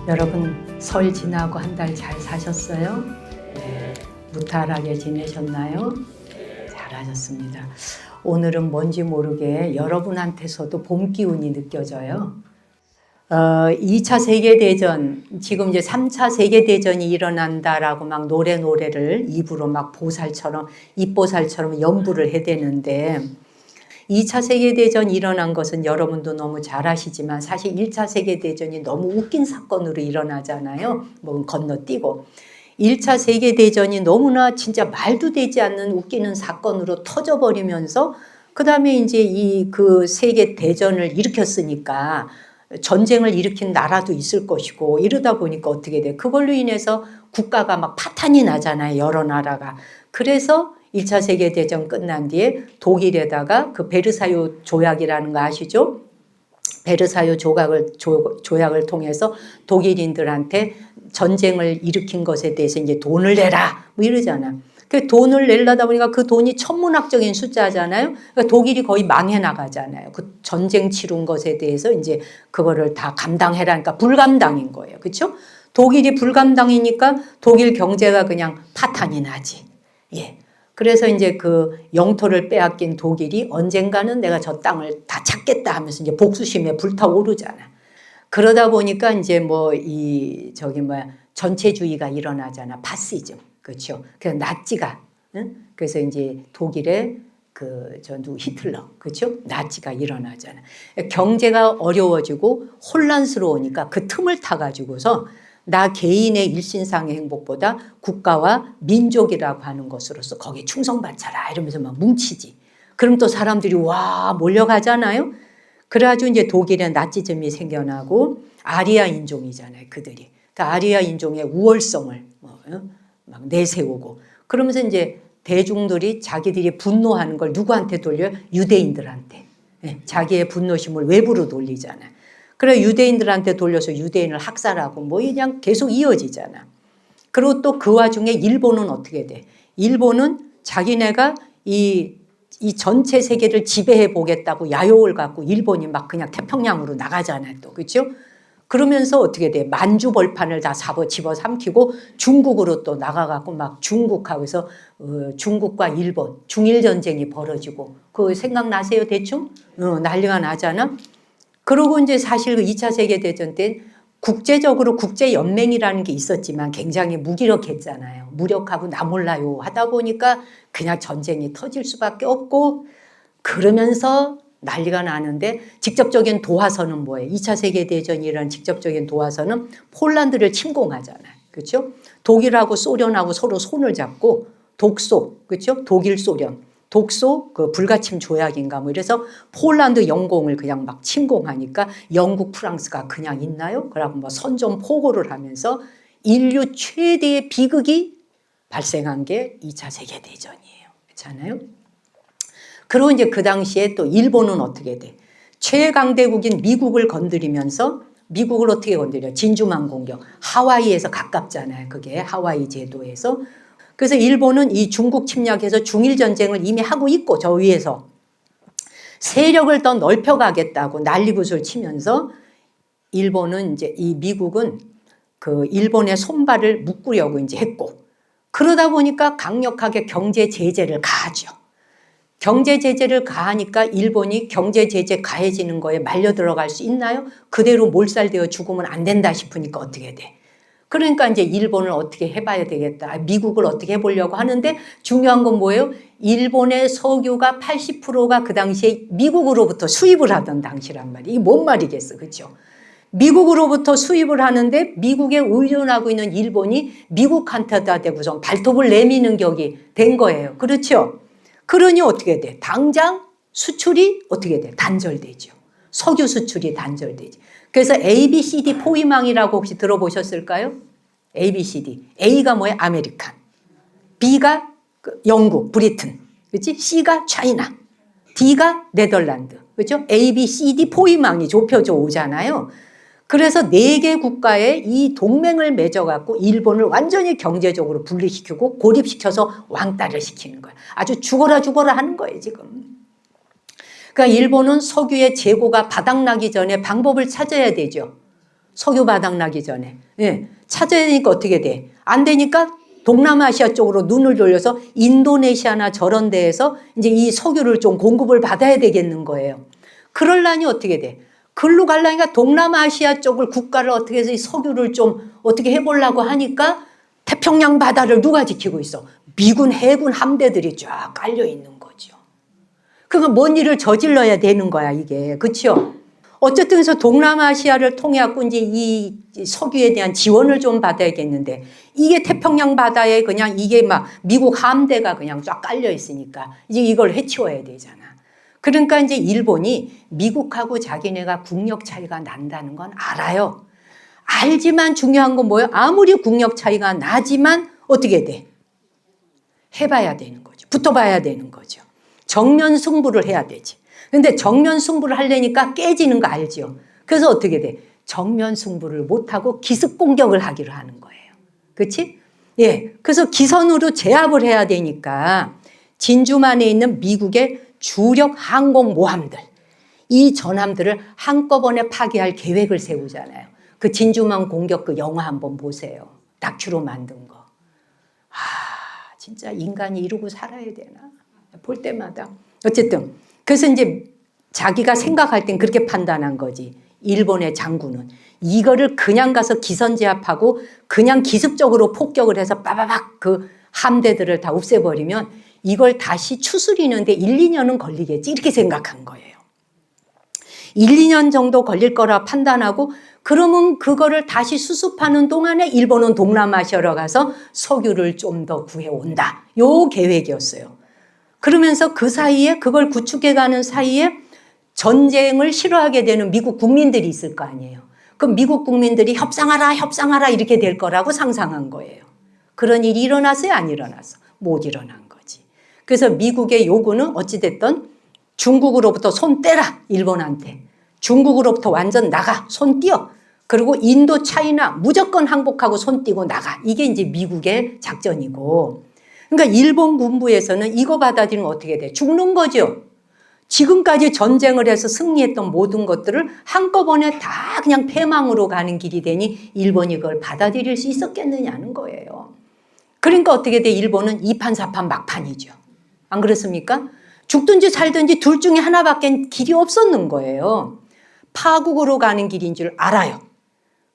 여러분 설 지나고 한 달 잘 사셨어요? 네. 무탈하게 지내셨나요? 잘하셨습니다. 오늘은 뭔지 모르게 여러분한테서도 봄 기운이 느껴져요. 2차 세계대전, 지금 이제 3차 세계대전이 일어난다라고 막 노래를 입으로 막 입보살처럼 연부를 해대는데 2차 세계대전이 일어난 것은 여러분도 너무 잘 아시지만 사실 1차 세계대전이 너무 웃긴 사건으로 일어나잖아요. 뭐 건너뛰고. 1차 세계대전이 너무나 진짜 말도 되지 않는 웃기는 사건으로 터져버리면서 그 다음에 이제 그 세계대전을 일으켰으니까 전쟁을 일으킨 나라도 있을 것이고 이러다 보니까 어떻게 돼? 그걸로 인해서 국가가 막 파탄이 나잖아요. 여러 나라가. 그래서 1차 세계대전 끝난 뒤에 독일에다가 그 베르사유 조약이라는 거 아시죠? 베르사유 조약을 통해서 독일인들한테 전쟁을 일으킨 것에 대해서 이제 돈을 내라 뭐 이러잖아. 그 돈을 내려다 보니까 그 돈이 천문학적인 숫자잖아요. 그러니까 독일이 거의 망해 나가잖아요. 그 전쟁 치룬 것에 대해서 이제 그거를 다 감당해라. 그러니까 불감당인 거예요. 그렇죠? 독일이 불감당이니까 독일 경제가 그냥 파탄이 나지. 예. 그래서 이제 그 영토를 빼앗긴 독일이 언젠가는 내가 저 땅을 다 찾겠다 하면서 이제 복수심에 불타오르잖아. 그러다 보니까 이제 전체주의가 일어나잖아. 파시즘. 그렇죠. 그래서 나치가, 응? 그래서 이제 독일의 히틀러. 그렇죠. 나치가 일어나잖아. 경제가 어려워지고 혼란스러우니까 그 틈을 타가지고서 나 개인의 일신상의 행복보다 국가와 민족이라고 하는 것으로서 거기에 충성바쳐라 이러면서 막 뭉치지. 그럼 또 사람들이 와 몰려가잖아요. 그래가지고 이제 독일에 나치즘이 생겨나고 아리아 인종이잖아요. 그들이. 그러니까 아리아 인종의 우월성을 막 내세우고 그러면서 이제 대중들이 자기들이 분노하는 걸 누구한테 돌려요? 유대인들한테. 네, 자기의 분노심을 외부로 돌리잖아요. 그래 유대인들한테 돌려서 유대인을 학살하고 뭐 그냥 계속 이어지잖아. 그리고 또 그 와중에 일본은 어떻게 돼? 일본은 자기네가 이 전체 세계를 지배해 보겠다고 야욕을 갖고 일본이 막 그냥 태평양으로 나가잖아요. 또 그렇죠? 그러면서 어떻게 돼? 만주벌판을 다 집어삼키고 중국으로 또 나가갖고 막 중국하고서 중국과 일본 중일 전쟁이 벌어지고 그거 생각나세요 대충? 난리가 나잖아. 그리고 이제 사실 그 2차 세계대전 때 국제적으로 국제연맹이라는 게 있었지만 굉장히 무기력했잖아요. 무력하고 나 몰라요 하다 보니까 그냥 전쟁이 터질 수밖에 없고 그러면서 난리가 나는데 직접적인 도화선은 뭐예요? 2차 세계대전이라는 직접적인 도화선은 폴란드를 침공하잖아요. 그렇죠? 독일하고 소련하고 서로 손을 잡고 독소, 그렇죠? 독일 소련. 독소 그 불가침 조약인가 뭐 이래서 폴란드 영공을 그냥 막 침공하니까 영국 프랑스가 그냥 있나요? 그러고 뭐 선전포고를 하면서 인류 최대의 비극이 발생한 게 2차 세계대전이에요. 그렇잖아요? 그리고 이제 그 당시에 또 일본은 어떻게 돼? 최강대국인 미국을 건드리면서 미국을 어떻게 건드려? 진주만 공격. 하와이에서 가깝잖아요. 그게 하와이 제도에서. 그래서 일본은 이 중국 침략해서 중일 전쟁을 이미 하고 있고 저 위에서 세력을 더 넓혀가겠다고 난리굿을 치면서 일본은 이제 이 미국은 그 일본의 손발을 묶으려고 이제 했고 그러다 보니까 강력하게 경제 제재를 가하죠. 경제 제재를 가하니까 일본이 경제 제재 가해지는 거에 말려 들어갈 수 있나요? 그대로 몰살되어 죽으면 안 된다 싶으니까 어떻게 돼? 그러니까 이제 일본을 어떻게 해봐야 되겠다. 미국을 어떻게 해보려고 하는데 중요한 건 뭐예요? 일본의 석유가 80%가 그 당시에 미국으로부터 수입을 하던 당시란 말이에요. 이게 뭔 말이겠어. 그렇죠? 미국으로부터 수입을 하는데 미국에 의존하고 있는 일본이 미국한테다 대고서 발톱을 내미는 격이 된 거예요. 그렇죠? 그러니 어떻게 돼? 당장 수출이 어떻게 돼? 단절되죠. 석유 수출이 단절되지. 그래서 ABCD 포위망이라고 혹시 들어보셨을까요? ABCD. A가 뭐예요? 아메리칸. B가 영국, 브리튼. 그렇지? C가 차이나. D가 네덜란드. 그렇죠? ABCD 포위망이 좁혀져 오잖아요. 그래서 4개 국가의 이 동맹을 맺어갖고 일본을 완전히 경제적으로 분리시키고 고립시켜서 왕따를 시키는 거예요. 아주 죽어라 하는 거예요, 지금. 그러니까 일본은 석유의 재고가 바닥나기 전에 방법을 찾아야 되죠. 석유 바닥나기 전에. 예. 찾아야 되니까 어떻게 돼? 안 되니까 동남아시아 쪽으로 눈을 돌려서 인도네시아나 저런 데에서 이제 이 석유를 좀 공급을 받아야 되겠는 거예요. 그럴라니 어떻게 돼? 글로 가려니까 동남아시아 쪽을 국가를 어떻게 해서 이 석유를 좀 어떻게 해보려고 하니까 태평양 바다를 누가 지키고 있어? 미군 해군 함대들이 쫙 깔려 있는 거죠. 그러니까 뭔 일을 저질러야 되는 거야, 이게. 그렇죠? 어쨌든 그래서 동남아시아를 통해 갖고 이제 이 석유에 대한 지원을 좀 받아야겠는데 이게 태평양 바다에 그냥 이게 막 미국 함대가 그냥 쫙 깔려 있으니까 이제 이걸 해치워야 되잖아. 그러니까 이제 일본이 미국하고 자기네가 국력 차이가 난다는 건 알아요. 알지만 중요한 건 뭐예요? 아무리 국력 차이가 나지만 어떻게 돼? 해봐야 되는 거죠. 붙어봐야 되는 거죠. 정면 승부를 해야 되지. 근데 정면 승부를 하려니까 깨지는 거 알죠? 그래서 어떻게 돼? 정면 승부를 못하고 기습 공격을 하기로 하는 거예요. 그렇지? 예. 그래서 기선으로 제압을 해야 되니까 진주만에 있는 미국의 주력 항공모함들, 이 전함들을 한꺼번에 파괴할 계획을 세우잖아요. 그 진주만 공격 그 영화 한번 보세요. 다큐로 만든 거. 아, 진짜 인간이 이러고 살아야 되나? 볼 때마다. 어쨌든 그래서 이제 자기가 생각할 땐 그렇게 판단한 거지. 일본의 장군은 이거를 그냥 가서 기선제압하고 그냥 기습적으로 폭격을 해서 빠바박 그 함대들을 다 없애버리면 이걸 다시 추스리는데 1, 2년은 걸리겠지 이렇게 생각한 거예요. 1, 2년 정도 걸릴 거라 판단하고 그러면 그거를 다시 수습하는 동안에 일본은 동남아시아로 가서 석유를 좀 더 구해온다. 요 계획이었어요. 그러면서 그 사이에 그걸 구축해가는 사이에 전쟁을 싫어하게 되는 미국 국민들이 있을 거 아니에요. 그럼 미국 국민들이 협상하라 협상하라 이렇게 될 거라고 상상한 거예요. 그런 일이 일어났어요? 안 일어났어? 못 일어난 거지. 그래서 미국의 요구는 어찌됐든 중국으로부터 손 떼라 일본한테. 중국으로부터 완전 나가 손 띄어. 그리고 인도 차이나 무조건 항복하고 손 띄고 나가. 이게 이제 미국의 작전이고. 그러니까 일본 군부에서는 이거 받아들이면 어떻게 돼? 죽는 거죠. 지금까지 전쟁을 해서 승리했던 모든 것들을 한꺼번에 다 그냥 패망으로 가는 길이 되니 일본이 그걸 받아들일 수 있었겠느냐는 거예요. 그러니까 어떻게 돼? 일본은 2판, 4판, 막판이죠. 안 그렇습니까? 죽든지 살든지 둘 중에 하나밖에 길이 없었는 거예요. 파국으로 가는 길인 줄 알아요.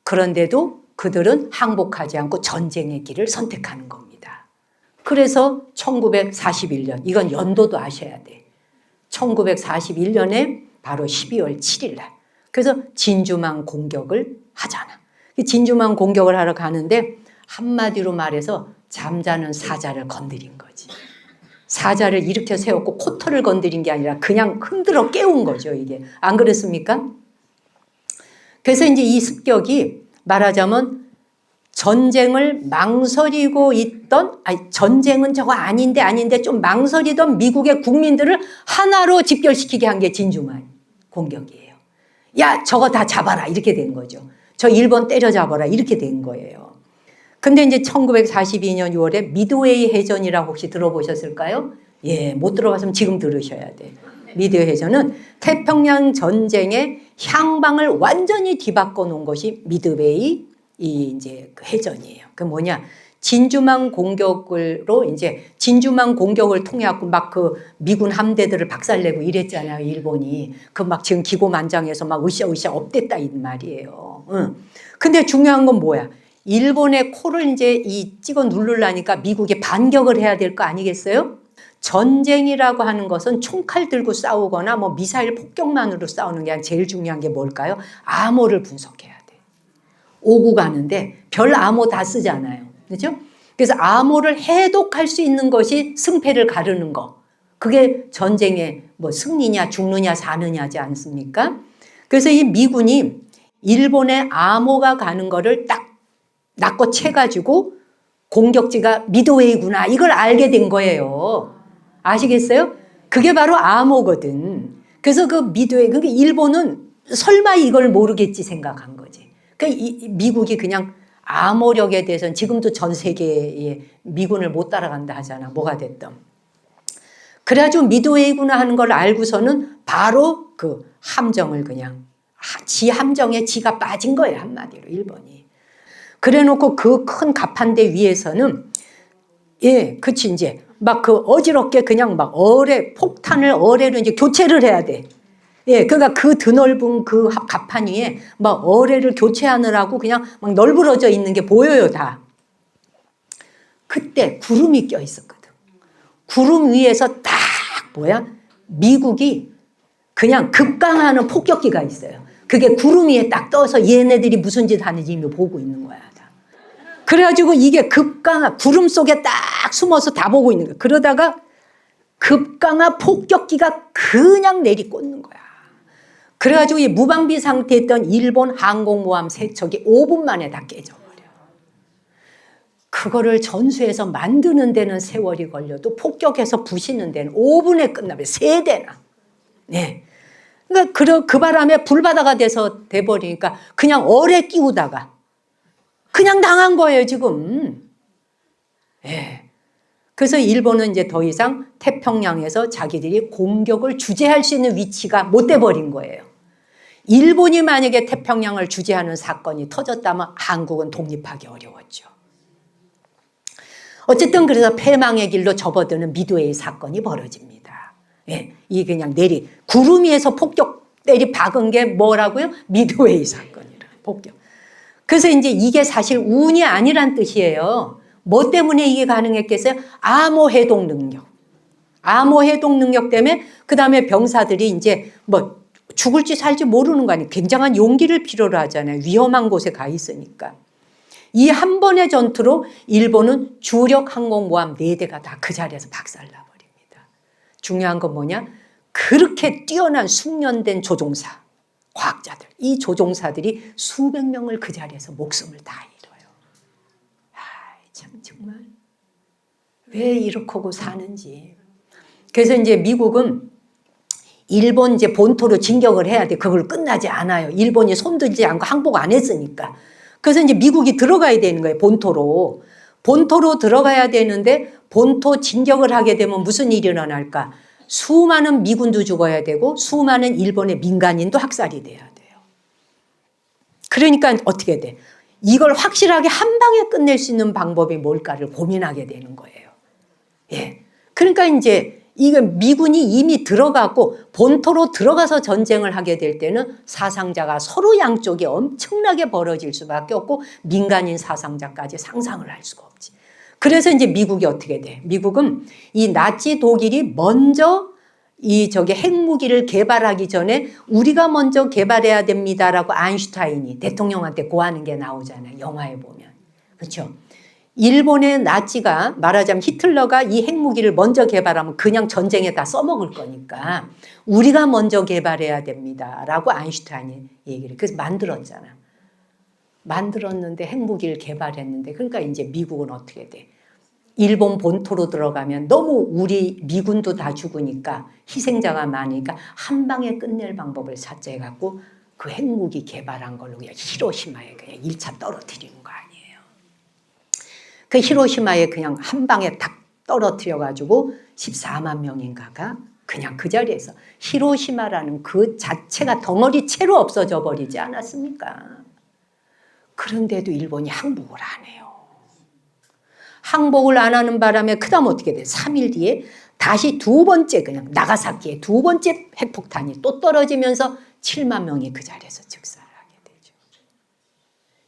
그런데도 그들은 항복하지 않고 전쟁의 길을 선택하는 겁니다. 그래서 1941년, 이건 연도도 아셔야 돼. 1941년에 바로 12월 7일 날. 그래서 진주만 공격을 하잖아. 진주만 공격을 하러 가는데 한마디로 말해서 잠자는 사자를 건드린 거지. 사자를 일으켜 세웠고 코털을 건드린 게 아니라 그냥 흔들어 깨운 거죠, 이게. 안 그렇습니까? 그래서 이제 이 습격이 말하자면 전쟁을 망설이고 있던, 전쟁은 저거 아닌데 좀 망설이던 미국의 국민들을 하나로 집결시키게 한 게 진주만 공격이에요. 야, 저거 다 잡아라. 이렇게 된 거죠. 저 일본 때려잡아라. 이렇게 된 거예요. 근데 이제 1942년 6월에 미드웨이 해전이라고 혹시 들어보셨을까요? 예, 못 들어봤으면 지금 들으셔야 돼. 미드웨이 해전은 태평양 전쟁의 향방을 완전히 뒤바꿔 놓은 것이 미드웨이 이 이제 그 해전이에요. 그 뭐냐? 진주만 공격으로 이제 진주만 공격을 통해 갖고 막 그 미군 함대들을 박살내고 이랬잖아요. 일본이 그 막 지금 기고만장해서 막 으쌰으쌰 업됐다 이 말이에요. 응. 근데 중요한 건 뭐야? 일본의 코를 이제 이 찍어 누르려니까 미국이 반격을 해야 될 거 아니겠어요? 전쟁이라고 하는 것은 총칼 들고 싸우거나 뭐 미사일 폭격만으로 싸우는 게 아니라 제일 중요한 게 뭘까요? 암호를 분석해야 돼. 오고 가는데 별 암호 다 쓰잖아요. 그렇죠? 그래서 암호를 해독할 수 있는 것이 승패를 가르는 거. 그게 전쟁의 뭐 승리냐 죽느냐 사느냐지 않습니까? 그래서 이 미군이 일본의 암호가 가는 거를 딱 낚고 채가지고 공격지가 미드웨이구나 이걸 알게 된 거예요. 아시겠어요? 그게 바로 암호거든. 그래서 그 미드웨이, 그러니까 일본은 설마 이걸 모르겠지 생각한 거지. 그러니까 미국이 그냥 암호력에 대해서는 지금도 전 세계에 미군을 못 따라간다 하잖아. 뭐가 됐든. 그래가지고 미드웨이구나 하는 걸 알고서는 바로 그 함정을 그냥 지 함정에 지가 빠진 거예요. 한마디로 일본이. 그래놓고 그 큰 갑판대 위에서는 그치 이제 막 그 어지럽게 그냥 막 폭탄을 어뢰로 이제 교체를 해야 돼. 그러니까 그 드넓은 그 갑판 위에 막 어뢰를 교체하느라고 그냥 막 널브러져 있는 게 보여요, 다. 그때 구름이 껴 있었거든. 구름 위에서 딱 미국이 그냥 급강하는 폭격기가 있어요. 그게 구름 위에 딱 떠서 얘네들이 무슨 짓 하는지 이미 보고 있는 거야. 다. 그래가지고 이게 구름 속에 딱 숨어서 다 보고 있는 거야. 그러다가 급강한 폭격기가 그냥 내리꽂는 거야. 그래가지고 이 무방비 상태였던 일본 항공모함 세척이 5분 만에 다 깨져버려. 그거를 전수해서 만드는 데는 세월이 걸려도 폭격해서 부시는 데는 5분에 끝나면 3대나. 그러니까 그 바람에 불바다가 돼버리니까 그냥 어뢰 끼우다가 그냥 당한 거예요, 지금. 그래서 일본은 이제 더 이상 태평양에서 자기들이 공격을 주재할 수 있는 위치가 못 돼버린 거예요. 일본이 만약에 태평양을 주재하는 사건이 터졌다면 한국은 독립하기 어려웠죠. 어쨌든 그래서 패망의 길로 접어드는 미드웨이 사건이 벌어집니다. 이 그냥 구름 위에서 폭격 박은 게 뭐라고요? 미드웨이 사건이라 폭격. 그래서 이제 이게 사실 운이 아니란 뜻이에요. 뭐 때문에 이게 가능했겠어요? 암호 해독 능력. 암호 해독 능력 때문에 그 다음에 병사들이 이제 뭐 죽을지 살지 모르는 거 아니에요. 굉장한 용기를 필요로 하잖아요. 위험한 곳에 가 있으니까. 이 한 번의 전투로 일본은 주력 항공모함 4대가 다 그 자리에서 박살나버립니다. 중요한 건 뭐냐? 그렇게 뛰어난 숙련된 조종사, 과학자들, 이 조종사들이 수백 명을 그 자리에서 목숨을 다 잃어요. 참 정말 왜 이렇게 하고 사는지. 그래서 이제 미국은 일본 이제 본토로 진격을 해야 돼. 그걸 끝나지 않아요. 일본이 손들지 않고 항복 안 했으니까. 그래서 이제 미국이 들어가야 되는 거예요. 본토로. 본토로 들어가야 되는데 본토 진격을 하게 되면 무슨 일이 일어날까? 수많은 미군도 죽어야 되고 수많은 일본의 민간인도 학살이 돼야 돼요. 그러니까 어떻게 돼? 이걸 확실하게 한 방에 끝낼 수 있는 방법이 뭘까를 고민하게 되는 거예요. 그러니까 이제 이거 미군이 이미 들어갔고 본토로 들어가서 전쟁을 하게 될 때는 사상자가 서로 양쪽에 엄청나게 벌어질 수밖에 없고 민간인 사상자까지 상상을 할 수가 없지. 그래서 이제 미국이 어떻게 돼? 미국은 이 나치 독일이 먼저 핵무기를 개발하기 전에 우리가 먼저 개발해야 됩니다라고 아인슈타인이 대통령한테 고하는 게 나오잖아요. 영화에 보면. 그렇죠? 일본의 나치가 말하자면 히틀러가 이 핵무기를 먼저 개발하면 그냥 전쟁에 다 써먹을 거니까 우리가 먼저 개발해야 됩니다라고 아인슈타인이 얘기를 해요. 그래서 만들었잖아. 만들었는데 핵무기를 개발했는데 그러니까 이제 미국은 어떻게 돼? 일본 본토로 들어가면 너무 우리 미군도 다 죽으니까 희생자가 많으니까 한 방에 끝낼 방법을 찾아갖고 그 핵무기 개발한 걸로 그냥 히로시마에 그냥 1차 떨어뜨리는 거 아니에요. 그 히로시마에 그냥 한 방에 딱 떨어뜨려가지고 14만 명인가가 그냥 그 자리에서 히로시마라는 그 자체가 덩어리 채로 없어져 버리지 않았습니까? 그런데도 일본이 항복을 안 해요. 항복을 안 하는 바람에 그 다음 어떻게 돼? 3일 뒤에 다시 두 번째 그냥 나가사키에 두 번째 핵폭탄이 또 떨어지면서 7만 명이 그 자리에서 즉사를 하게 되죠.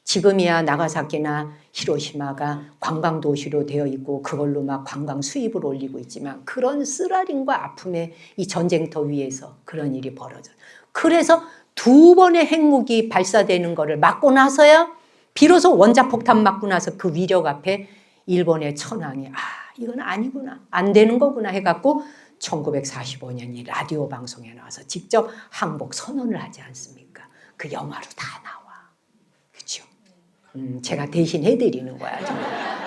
지금이야 나가사키나 히로시마가 관광도시로 되어 있고 그걸로 막 관광 수입을 올리고 있지만 그런 쓰라림과 아픔의 이 전쟁터 위에서 그런 일이 벌어져요. 그래서 두 번의 핵무기 발사되는 거를 막고 나서야 비로소 원자폭탄 맞고 나서 그 위력 앞에 일본의 천황이 이건 아니구나 안 되는 거구나 해갖고 1945년 이 라디오 방송에 나와서 직접 항복 선언을 하지 않습니까? 그 영화로 다 나와. 그렇죠? 제가 대신 해드리는 거야.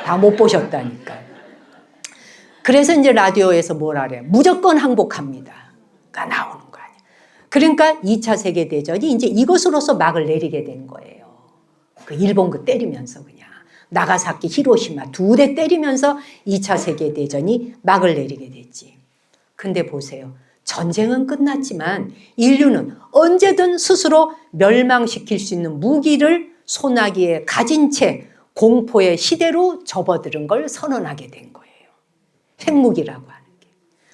다 못 보셨다니까. 그래서 이제 라디오에서 뭐라 그래? 무조건 항복합니다가 나오는 거 아니야. 그러니까 2차 세계대전이 이제 이것으로서 막을 내리게 된 거예요. 그 일본 그 때리면서 그냥. 나가사키, 히로시마 두 대 때리면서 2차 세계대전이 막을 내리게 됐지. 근데 보세요. 전쟁은 끝났지만 인류는 언제든 스스로 멸망시킬 수 있는 무기를 소나기에 가진 채 공포의 시대로 접어들은 걸 선언하게 된 거예요. 핵무기라고 하는 게.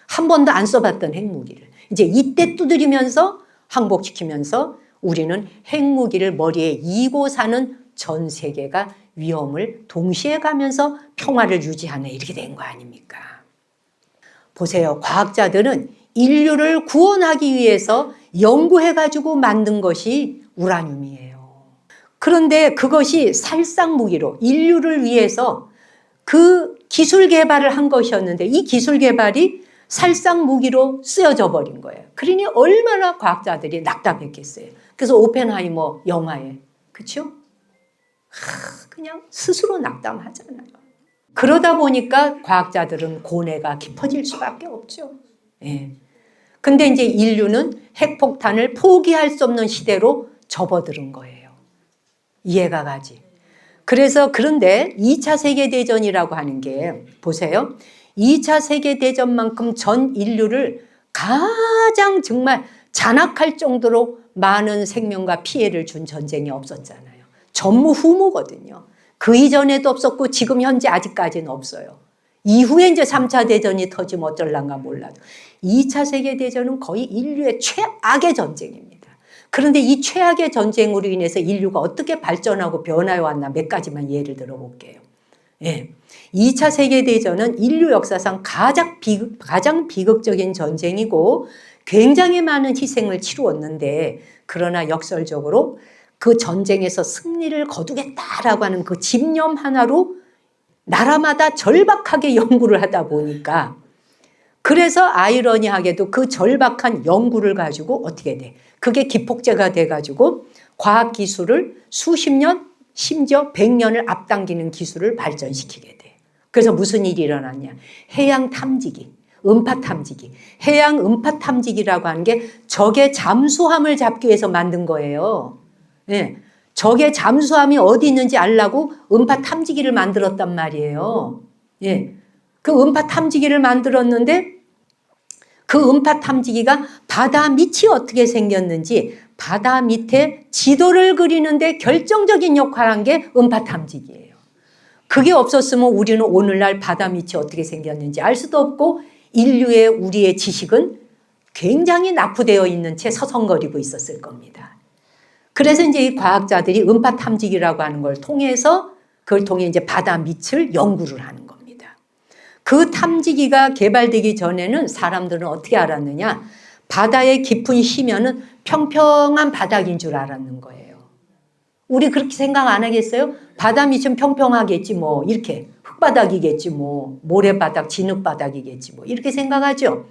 한 번도 안 써봤던 핵무기를. 이제 이때 두드리면서 항복시키면서 우리는 핵무기를 머리에 이고 사는 전 세계가 위험을 동시에 가면서 평화를 유지하는 이렇게 된 거 아닙니까? 보세요. 과학자들은 인류를 구원하기 위해서 연구해가지고 만든 것이 우라늄이에요. 그런데 그것이 살상무기로 인류를 위해서 그 기술 개발을 한 것이었는데 이 기술 개발이 살상무기로 쓰여져 버린 거예요. 그러니 얼마나 과학자들이 낙담했겠어요. 그래서 오펜하이머 영화에, 그렇죠? 그냥 스스로 낙담하잖아요. 그러다 보니까 과학자들은 고뇌가 깊어질 수밖에 없죠. 예. 근데 이제 인류는 핵폭탄을 포기할 수 없는 시대로 접어드는 거예요. 이해가 가지. 그래서 그런데 2차 세계대전이라고 하는 게 보세요. 2차 세계대전만큼 전 인류를 가장 정말 잔악할 정도로 많은 생명과 피해를 준 전쟁이 없었잖아요. 전무후무거든요. 그 이전에도 없었고 지금 현재 아직까지는 없어요. 이후에 이제 3차 대전이 터지면 어쩔란가 몰라도 2차 세계대전은 거의 인류의 최악의 전쟁입니다. 그런데 이 최악의 전쟁으로 인해서 인류가 어떻게 발전하고 변화해 왔나 몇 가지만 예를 들어볼게요. 예. 2차 세계대전은 인류 역사상 가장 비극적인 전쟁이고 굉장히 많은 희생을 치루었는데 그러나 역설적으로 그 전쟁에서 승리를 거두겠다라고 하는 그 집념 하나로 나라마다 절박하게 연구를 하다 보니까 그래서 아이러니하게도 그 절박한 연구를 가지고 어떻게 돼? 그게 기폭제가 돼가지고 과학기술을 수십 년 심지어 100년을 앞당기는 기술을 발전시키게 돼. 그래서 무슨 일이 일어났냐. 해양 탐지기, 음파 탐지기. 해양 음파 탐지기라고 하는 게 적의 잠수함을 잡기 위해서 만든 거예요. 네. 적의 잠수함이 어디 있는지 알라고 음파 탐지기를 만들었단 말이에요. 예. 그 음파 탐지기를 만들었는데 그 음파 탐지기가 바다 밑이 어떻게 생겼는지 바다 밑에 지도를 그리는데 결정적인 역할을 한 게 음파 탐지기예요. 그게 없었으면 우리는 오늘날 바다 밑이 어떻게 생겼는지 알 수도 없고 인류의 우리의 지식은 굉장히 납부되어 있는 채 서성거리고 있었을 겁니다. 그래서 이제 이 과학자들이 음파 탐지기라고 하는 걸 통해서 그걸 통해 이제 바다 밑을 연구를 하는 겁니다. 그 탐지기가 개발되기 전에는 사람들은 어떻게 알았느냐? 바다의 깊은 시면은 평평한 바닥인 줄 알았는 거예요. 우리 그렇게 생각 안 하겠어요? 바다 밑은 평평하겠지 뭐 이렇게 흙바닥이겠지 뭐 모래바닥, 진흙바닥이겠지 뭐 이렇게 생각하죠.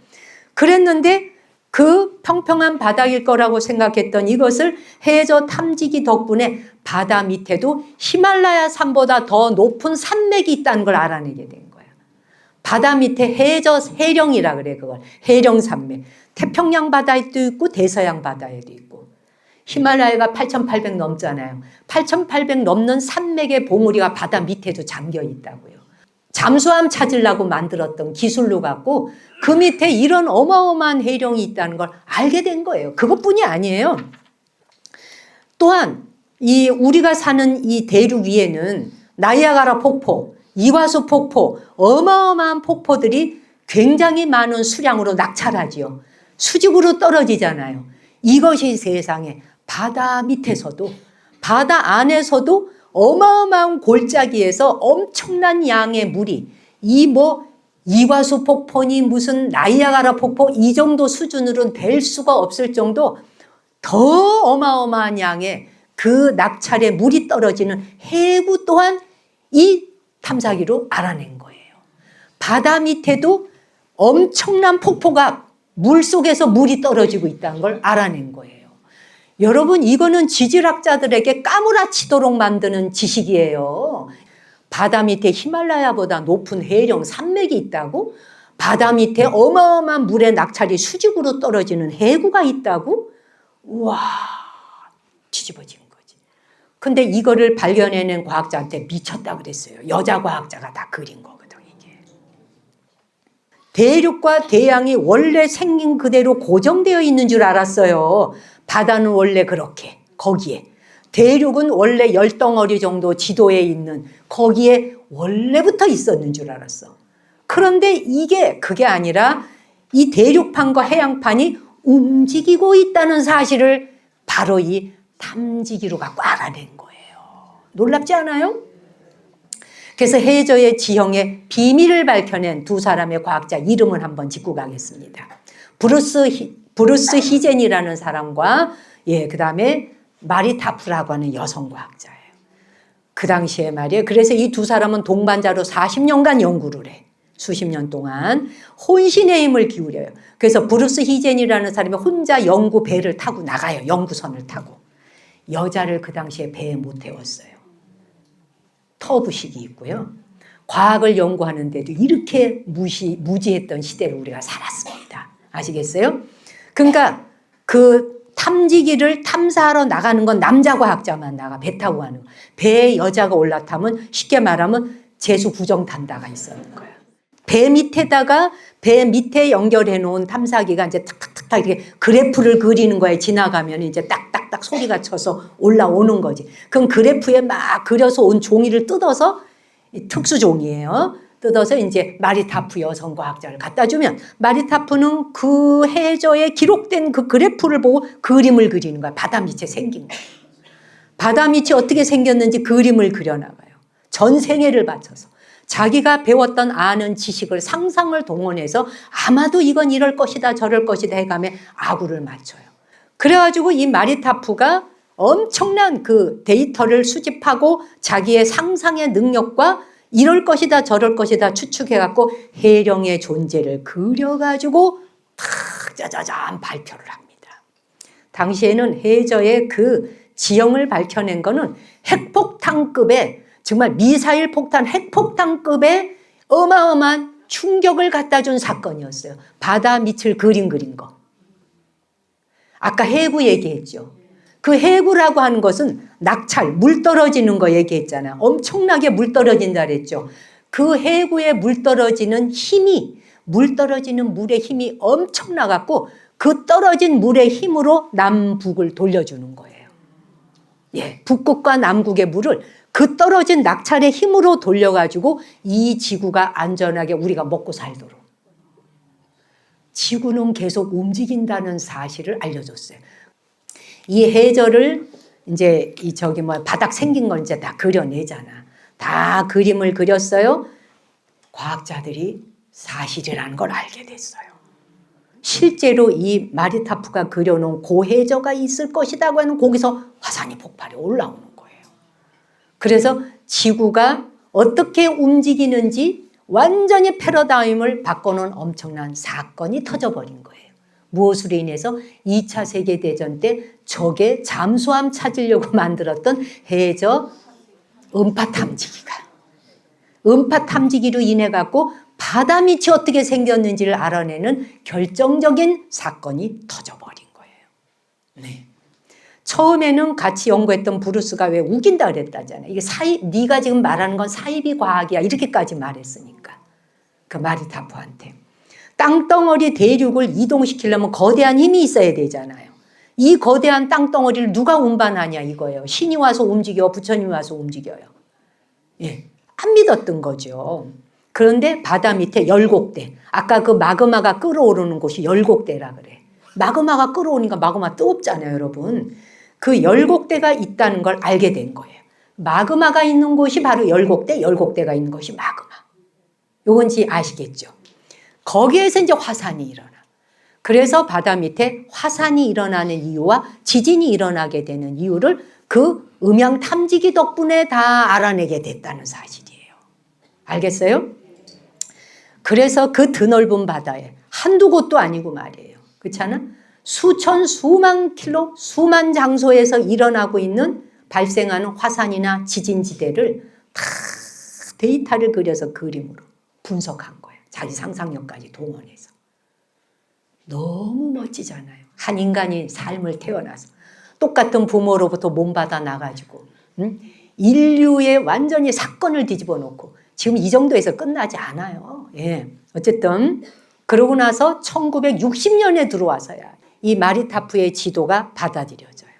그랬는데 그 평평한 바닥일 거라고 생각했던 이것을 해저 탐지기 덕분에 바다 밑에도 히말라야 산보다 더 높은 산맥이 있다는 걸 알아내게 된 거예요. 바다 밑에 해저 해령이라 그래 그걸. 해령 산맥. 태평양 바다에도 있고 대서양 바다에도 있고. 히말라야가 8,800 넘잖아요. 8,800 넘는 산맥의 봉우리가 바다 밑에도 잠겨 있다고요. 잠수함 찾으려고 만들었던 기술로 갖고 그 밑에 이런 어마어마한 해령이 있다는 걸 알게 된 거예요. 그것뿐이 아니에요. 또한 이 우리가 사는 이 대륙 위에는 나이아가라 폭포, 이과수 폭포, 어마어마한 폭포들이 굉장히 많은 수량으로 낙찰하지요. 수직으로 떨어지잖아요. 이것이 세상에 바다 밑에서도 바다 안에서도 어마어마한 골짜기에서 엄청난 양의 물이 이과수 폭포니 무슨 나이아가라 폭포 이 정도 수준으로는 될 수가 없을 정도 더 어마어마한 양의 그 낙찰에 물이 떨어지는 해구 또한 이 탐사기로 알아낸 거예요. 바다 밑에도 엄청난 폭포가 물속에서 물이 떨어지고 있다는 걸 알아낸 거예요. 여러분 이거는 지질학자들에게 까무라치도록 만드는 지식이에요. 바다 밑에 히말라야보다 높은 해령 산맥이 있다고? 바다 밑에 어마어마한 물의 낙찰이 수직으로 떨어지는 해구가 있다고? 우와 뒤집어진 거지. 근데 이거를 발견해낸 과학자한테 미쳤다 그랬어요. 여자 과학자가 다 그린 거거든 이게. 대륙과 대양이 원래 생긴 그대로 고정되어 있는 줄 알았어요. 바다는 원래 그렇게 거기에, 대륙은 원래 열덩어리 정도 지도에 있는 거기에 원래부터 있었는 줄 알았어. 그런데 그게 아니라 이 대륙판과 해양판이 움직이고 있다는 사실을 바로 이 탐지기로 갖고 알아낸 거예요. 놀랍지 않아요? 그래서 해저의 지형의 비밀을 밝혀낸 두 사람의 과학자 이름을 한번 짚고 가겠습니다. 브루스 히젠이라는 사람과 그 다음에 마리타프라고 하는 여성 과학자예요. 그 당시에 말이에요. 그래서 이 두 사람은 동반자로 40년간 연구를 해. 수십 년 동안 혼신의 힘을 기울여요. 그래서 브루스 히젠이라는 사람이 혼자 연구 배를 타고 나가요. 연구선을 타고. 여자를 그 당시에 배에 못 태웠어요. 터부식이 있고요. 과학을 연구하는데도 이렇게 무지했던 시대를 우리가 살았습니다. 아시겠어요? 그러니까 그 탐지기를 탐사하러 나가는 건 남자 과학자만 나가. 배 타고 가는 거. 배에 여자가 올라타면 쉽게 말하면 재수 부정탄다가 있었는 거예요. 배 밑에 연결해 놓은 탐사기가 이제 탁탁탁 이렇게 그래프를 그리는 거에 지나가면 이제 딱딱딱 소리가 쳐서 올라오는 거지. 그럼 그래프에 막 그려서 온 종이를 뜯어서, 특수 종이에요. 뜯어서 이제 마리타프 여성 과학자를 갖다 주면 마리타프는 그 해저에 기록된 그 그래프를 보고 그림을 그리는 거야. 바다 밑에 생긴 거. 바다 밑이 어떻게 생겼는지 그림을 그려나가요. 전 생애를 바쳐서. 자기가 배웠던 아는 지식을 상상을 동원해서 아마도 이건 이럴 것이다 저럴 것이다 해가며 아구를 맞춰요. 그래가지고 이 마리타프가 엄청난 그 데이터를 수집하고 자기의 상상의 능력과 이럴 것이다 저럴 것이다 추측해갖고 해령의 존재를 그려가지고 탁 짜자잔 발표를 합니다. 당시에는 해저의 그 지형을 밝혀낸 거는 핵폭탄급의, 정말 미사일 폭탄, 핵폭탄급의 어마어마한 충격을 갖다 준 사건이었어요. 바다 밑을 그린 거. 아까 해구 얘기했죠. 그 해구라고 하는 것은 낙찰, 물 떨어지는 거 얘기했잖아요. 엄청나게 물 떨어진다 그랬죠. 그 해구에 물 떨어지는 힘이, 물 떨어지는 물의 힘이 엄청나갖고 그 떨어진 물의 힘으로 남북을 돌려주는 거예요. 북극과 남극의 물을 그 떨어진 낙찰의 힘으로 돌려가지고 이 지구가 안전하게 우리가 먹고 살도록. 지구는 계속 움직인다는 사실을 알려줬어요. 이 해저를 이제 바닥 생긴 걸 이제 다 그려내잖아. 다 그림을 그렸어요. 과학자들이 사실이라는 걸 알게 됐어요. 실제로 이 마리타프가 그려놓은 고해저가 있을 것이라고 하는 거기서 화산이 폭발해 올라오는 거예요. 그래서 지구가 어떻게 움직이는지 완전히 패러다임을 바꿔놓은 엄청난 사건이 터져버린 거예요. 무엇으로 인해서 2차 세계대전 때 적의 잠수함 찾으려고 만들었던 해저 음파 탐지기로 인해 갖고 바다 밑이 어떻게 생겼는지를 알아내는 결정적인 사건이 터져버린 거예요. 처음에는 같이 연구했던 브루스가 왜 우긴다 그랬다잖아요. 이게 네가 지금 말하는 건 사이비 과학이야 이렇게까지 말했으니까. 그 마리타프한테. 땅덩어리 대륙을 이동시키려면 거대한 힘이 있어야 되잖아요. 이 거대한 땅덩어리를 누가 운반하냐 이거예요. 신이 와서 움직여, 부처님이 와서 움직여요. 안 믿었던 거죠. 그런데 바다 밑에 열곡대, 아까 그 마그마가 끓어오르는 곳이 열곡대라 그래. 마그마가 끓어오니까 마그마 뜨겁잖아요, 여러분. 그 열곡대가 있다는 걸 알게 된 거예요. 마그마가 있는 곳이 바로 열곡대, 열곡대가 있는 곳이 마그마. 요건지 아시겠죠? 거기에서 이제 화산이 일어나. 그래서 바다 밑에 화산이 일어나는 이유와 지진이 일어나게 되는 이유를 그 음향 탐지기 덕분에 다 알아내게 됐다는 사실이에요. 알겠어요? 그래서 그 드넓은 바다에 한두 곳도 아니고 말이에요. 그렇잖아? 수천, 수만 킬로, 수만 장소에서 일어나고 있는 발생하는 화산이나 지진지대를 다 데이터를 그려서 그림으로 분석한 거예요. 자기 상상력까지 동원해서. 너무 멋지잖아요. 한 인간이 삶을 태어나서 똑같은 부모로부터 몸받아 나가지고 인류의 완전히 사건을 뒤집어 놓고 지금 이 정도에서 끝나지 않아요. 어쨌든 그러고 나서 1960년에 들어와서야 이 마리타프의 지도가 받아들여져요.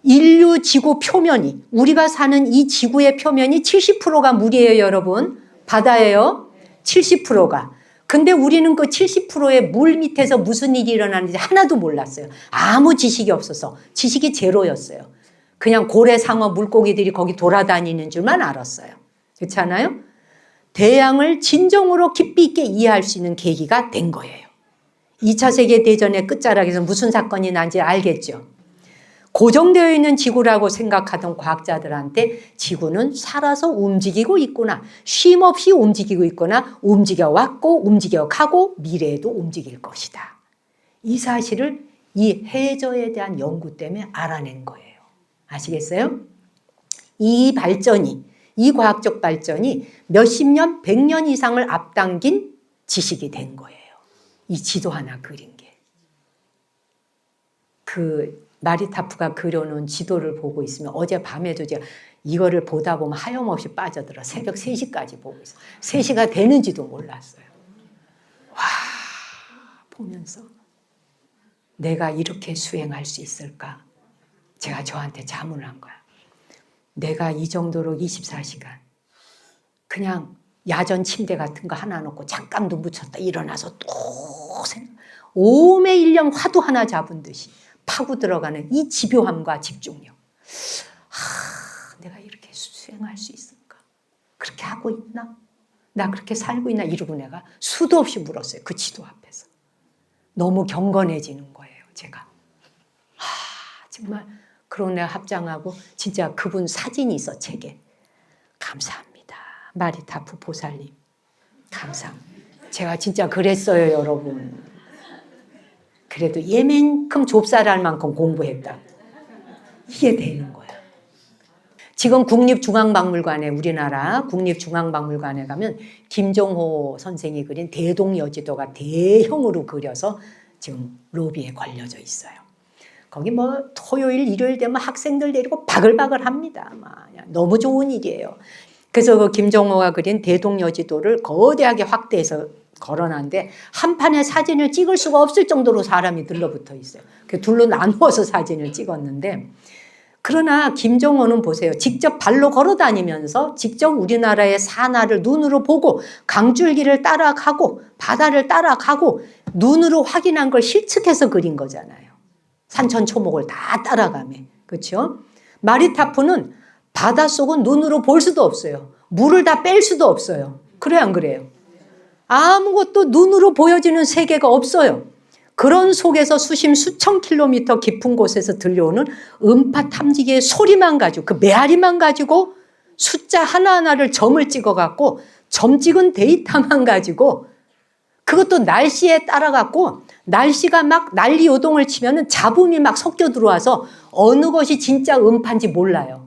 인류 지구 표면이, 우리가 사는 이 지구의 표면이 70%가 물이에요, 여러분. 바다예요. 70%가. 근데 우리는 그 70%의 물 밑에서 무슨 일이 일어나는지 하나도 몰랐어요. 아무 지식이 없어서. 지식이 제로였어요. 그냥 고래, 상어, 물고기들이 거기 돌아다니는 줄만 알았어요. 그렇지 않아요? 대양을 진정으로 깊이 있게 이해할 수 있는 계기가 된 거예요. 2차 세계대전의 끝자락에서 무슨 사건이 난지 알겠죠? 고정되어 있는 지구라고 생각하던 과학자들한테 지구는 살아서 움직이고 있구나. 쉼 없이 움직이고 있구나. 움직여 왔고 움직여 가고 미래에도 움직일 것이다. 이 사실을 이 해저에 대한 연구 때문에 알아낸 거예요. 아시겠어요? 이 발전이, 이 과학적 발전이 몇십 년, 100년 이상을 앞당긴 지식이 된 거예요. 이 지도 하나 그린 게. 그 마리타프가 그려놓은 지도를 보고 있으면 어제 밤에도 제가 이거를 보다 보면 하염없이 빠져들어. 새벽 3시까지 보고 있어요. 3시가 되는지도 몰랐어요. 와, 보면서 내가 이렇게 수행할 수 있을까? 제가 저한테 자문한 거야. 내가 이 정도로 24시간 그냥 야전 침대 같은 거 하나 놓고 잠깐 눈 붙였다 일어나서 또 오매일령 화두 하나 잡은 듯이 파고 들어가는 이 집요함과 집중력. 내가 이렇게 수행할 수 있을까? 그렇게 하고 있나? 나 그렇게 살고 있나? 이러고 내가 수도 없이 물었어요. 그 지도 앞에서. 너무 경건해지는 거예요, 제가. 정말. 그러고 내가 합장하고 진짜 그분 사진이 있어, 책에. 감사합니다. 마리타프 보살님. 감사합니다. 제가 진짜 그랬어요, 여러분. 그래도 얘만큼 좁쌀할 만큼 공부했다. 이게 되는 거야. 지금 국립중앙박물관에, 우리나라 국립중앙박물관에 가면 김종호 선생이 그린 대동여지도가 대형으로 그려서 지금 로비에 걸려져 있어요. 거기 뭐 토요일, 일요일 되면 학생들 데리고 바글바글 합니다. 너무 좋은 일이에요. 그래서 그 김종호가 그린 대동여지도를 거대하게 확대해서 걸어놨는데 한 판의 사진을 찍을 수가 없을 정도로 사람이 들러붙어 있어요. 그 둘로 나누어서 사진을 찍었는데, 그러나 김종호는 보세요. 직접 발로 걸어 다니면서 직접 우리나라의 산하를 눈으로 보고 강줄기를 따라가고 바다를 따라가고 눈으로 확인한 걸 실측해서 그린 거잖아요. 산천초목을 다 따라가며. 그렇죠? 마리타프는 바닷속은 눈으로 볼 수도 없어요. 물을 다 뺄 수도 없어요. 그래요, 안 그래요? 아무것도 눈으로 보여지는 세계가 없어요. 그런 속에서 수천 킬로미터 깊은 곳에서 들려오는 음파 탐지기의 소리만 가지고, 그 메아리만 가지고 숫자 하나하나를 점을 찍어갖고 점 찍은 데이터만 가지고, 그것도 날씨에 따라갖고 날씨가 막 난리 요동을 치면은 잡음이 막 섞여 들어와서 어느 것이 진짜 음파인지 몰라요.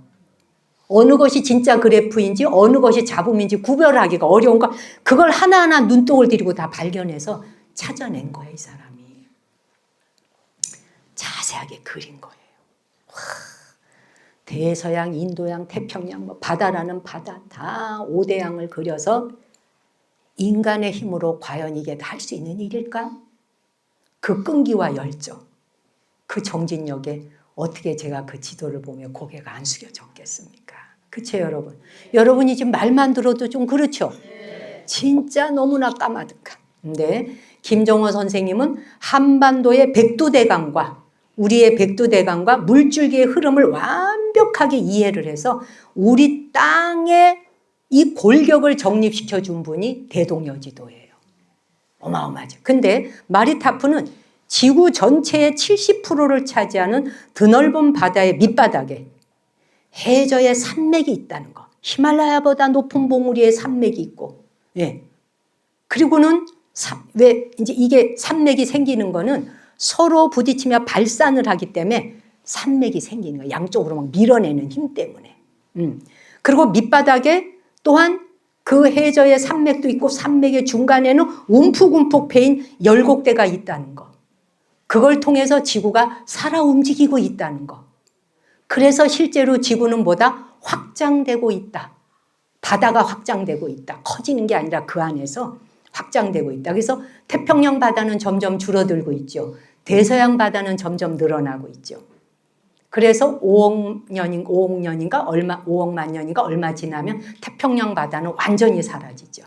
어느 것이 진짜 그래프인지 어느 것이 잡음인지 구별하기가 어려운 거, 그걸 하나하나 눈독을 들이고 다 발견해서 찾아낸 거예요, 이 사람이. 자세하게 그린 거예요. 대서양, 인도양, 태평양, 뭐 바다라는 바다 다 5대양을 그려서 인간의 힘으로 과연 이게 다 할 수 있는 일일까? 그 끈기와 열정, 그 정진력에 어떻게 제가 그 지도를 보며 고개가 안 숙여졌겠습니까? 그렇죠, 여러분? 여러분이 지금 말만 들어도 좀 그렇죠? 진짜 너무나 까마득한. 근데 김종호 선생님은 한반도의 백두대간과 우리의 백두대간과 물줄기의 흐름을 완벽하게 이해를 해서 우리 땅의 이 골격을 정립시켜 준 분이 대동여지도예요. 어마어마하죠. 근데 마리타프는 지구 전체의 70%를 차지하는 드넓은 바다의 밑바닥에 해저의 산맥이 있다는 거. 히말라야보다 높은 봉우리에 산맥이 있고, 예. 그리고는 왜 이제 이게 산맥이 생기는 거는 서로 부딪히며 발산을 하기 때문에 산맥이 생기는 거예요. 양쪽으로 막 밀어내는 힘 때문에. 그리고 밑바닥에 또한 그 해저의 산맥도 있고 산맥의 중간에는 움푹움푹 패인 열곡대가 있다는 거. 그걸 통해서 지구가 살아 움직이고 있다는 거. 그래서 실제로 지구는 뭐다? 확장되고 있다. 바다가 확장되고 있다. 커지는 게 아니라 그 안에서 확장되고 있다. 그래서 태평양 바다는 점점 줄어들고 있죠. 대서양 바다는 점점 늘어나고 있죠. 그래서 5억만 년인가 얼마 지나면 태평양 바다는 완전히 사라지죠.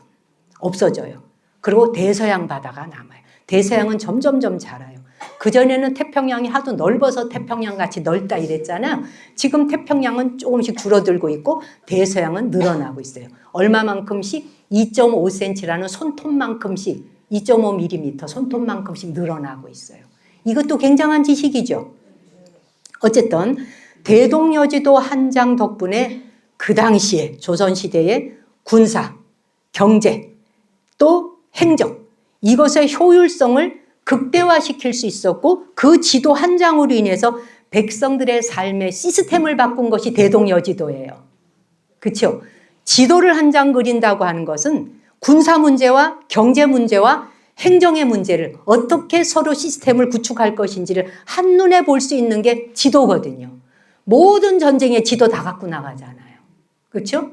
없어져요. 그리고 대서양 바다가 남아요. 대서양은 점점점 자라요. 그전에는 태평양이 하도 넓어서 태평양 같이 넓다 이랬잖아요. 지금 태평양은 조금씩 줄어들고 있고 대서양은 늘어나고 있어요. 얼마만큼씩? 2.5cm라는 손톱만큼씩, 2.5mm 손톱만큼씩 늘어나고 있어요. 이것도 굉장한 지식이죠. 어쨌든 대동여지도 한 장 덕분에 그 당시에 조선시대의 군사, 경제, 또 행정, 이것의 효율성을 극대화시킬 수 있었고 그 지도 한 장으로 인해서 백성들의 삶의 시스템을 바꾼 것이 대동여지도예요. 그렇죠? 지도를 한 장 그린다고 하는 것은 군사 문제와 경제 문제와 행정의 문제를 어떻게 서로 시스템을 구축할 것인지를 한눈에 볼 수 있는 게 지도거든요. 모든 전쟁의 지도 다 갖고 나가잖아요. 그렇죠?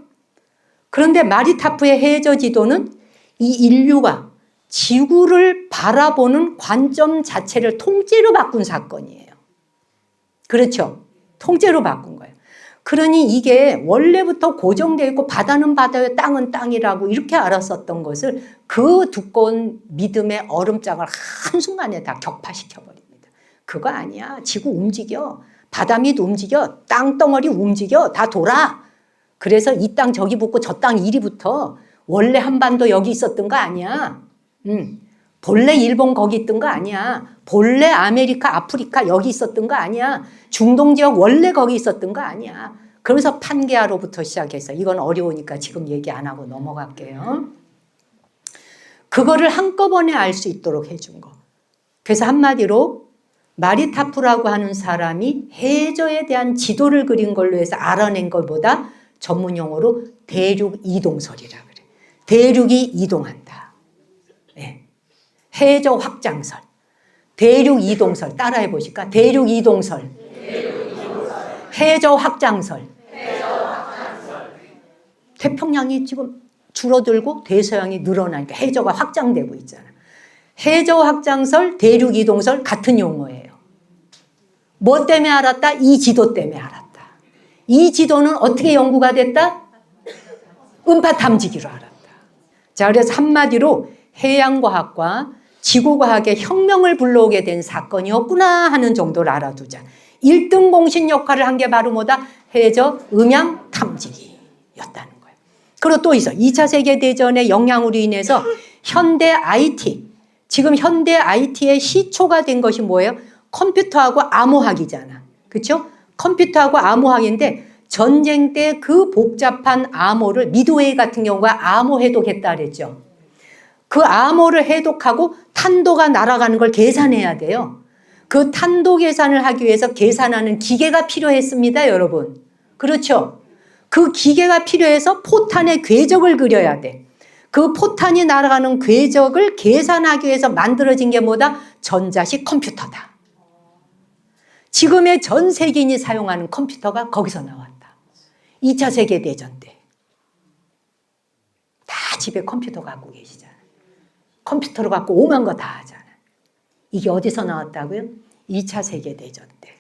그런데 마리타프의 해저 지도는 이 인류가 지구를 바라보는 관점 자체를 통째로 바꾼 사건이에요. 그렇죠? 통째로 바꾼 거예요. 그러니 이게 원래부터 고정되어 있고 바다는 바다요 땅은 땅이라고 이렇게 알았었던 것을 그 두꺼운 믿음의 얼음장을 한순간에 다 격파시켜버립니다. 그거 아니야. 지구 움직여. 바다 밑 움직여. 땅덩어리 움직여. 다 돌아. 그래서 이 땅 저기 붙고 저 땅 이리 붙어. 원래 한반도 여기 있었던 거 아니야. 본래 일본 거기 있던 거 아니야. 본래 아메리카, 아프리카 여기 있었던 거 아니야. 중동 지역 원래 거기 있었던 거 아니야. 그러면서 판게아로부터 시작해서 이건 어려우니까 지금 얘기 안 하고 넘어갈게요. 그거를 한꺼번에 알 수 있도록 해준 거. 그래서 한마디로 마리타프라고 하는 사람이 해저에 대한 지도를 그린 걸로 해서 알아낸 것보다 전문용어로 대륙 이동설이라 그래. 대륙이 이동한다. 네. 해저 확장설. 대륙 이동설 따라해 보실까? 대륙 이동설. 해저 확장설. 태평양이 지금 줄어들고 대서양이 늘어나니까 해저가 확장되고 있잖아. 해저 확장설, 대륙 이동설 같은 용어예요. 뭐 때문에 알았다? 이 지도 때문에 알았다. 이 지도는 어떻게 연구가 됐다? 음파 탐지기로 알았다. 자, 그래서 한마디로 해양과학과 지구과학의 혁명을 불러오게 된 사건이었구나 하는 정도를 알아두자. 1등 공신 역할을 한 게 바로 뭐다? 해저 음향 탐지기였다는 거예요. 그리고 또 있어. 2차 세계대전의 영향으로 인해서 현대 IT, 지금 현대 IT의 시초가 된 것이 뭐예요? 컴퓨터하고 암호학이잖아. 그렇죠? 컴퓨터하고 암호학인데 전쟁 때 그 복잡한 암호를 미드웨이 같은 경우가 암호 해독했다 그랬죠. 그 암호를 해독하고 탄도가 날아가는 걸 계산해야 돼요. 그 탄도 계산을 하기 위해서 계산하는 기계가 필요했습니다, 여러분. 그렇죠? 그 기계가 필요해서 포탄의 궤적을 그려야 돼. 그 포탄이 날아가는 궤적을 계산하기 위해서 만들어진 게 뭐다? 전자식 컴퓨터다. 지금의 전 세계인이 사용하는 컴퓨터가 거기서 나왔다. 2차 세계대전 때. 다 집에 컴퓨터 갖고 계시잖아요. 컴퓨터로 갖고 오만 거 다 하잖아요. 이게 어디서 나왔다고요? 2차 세계대전 때.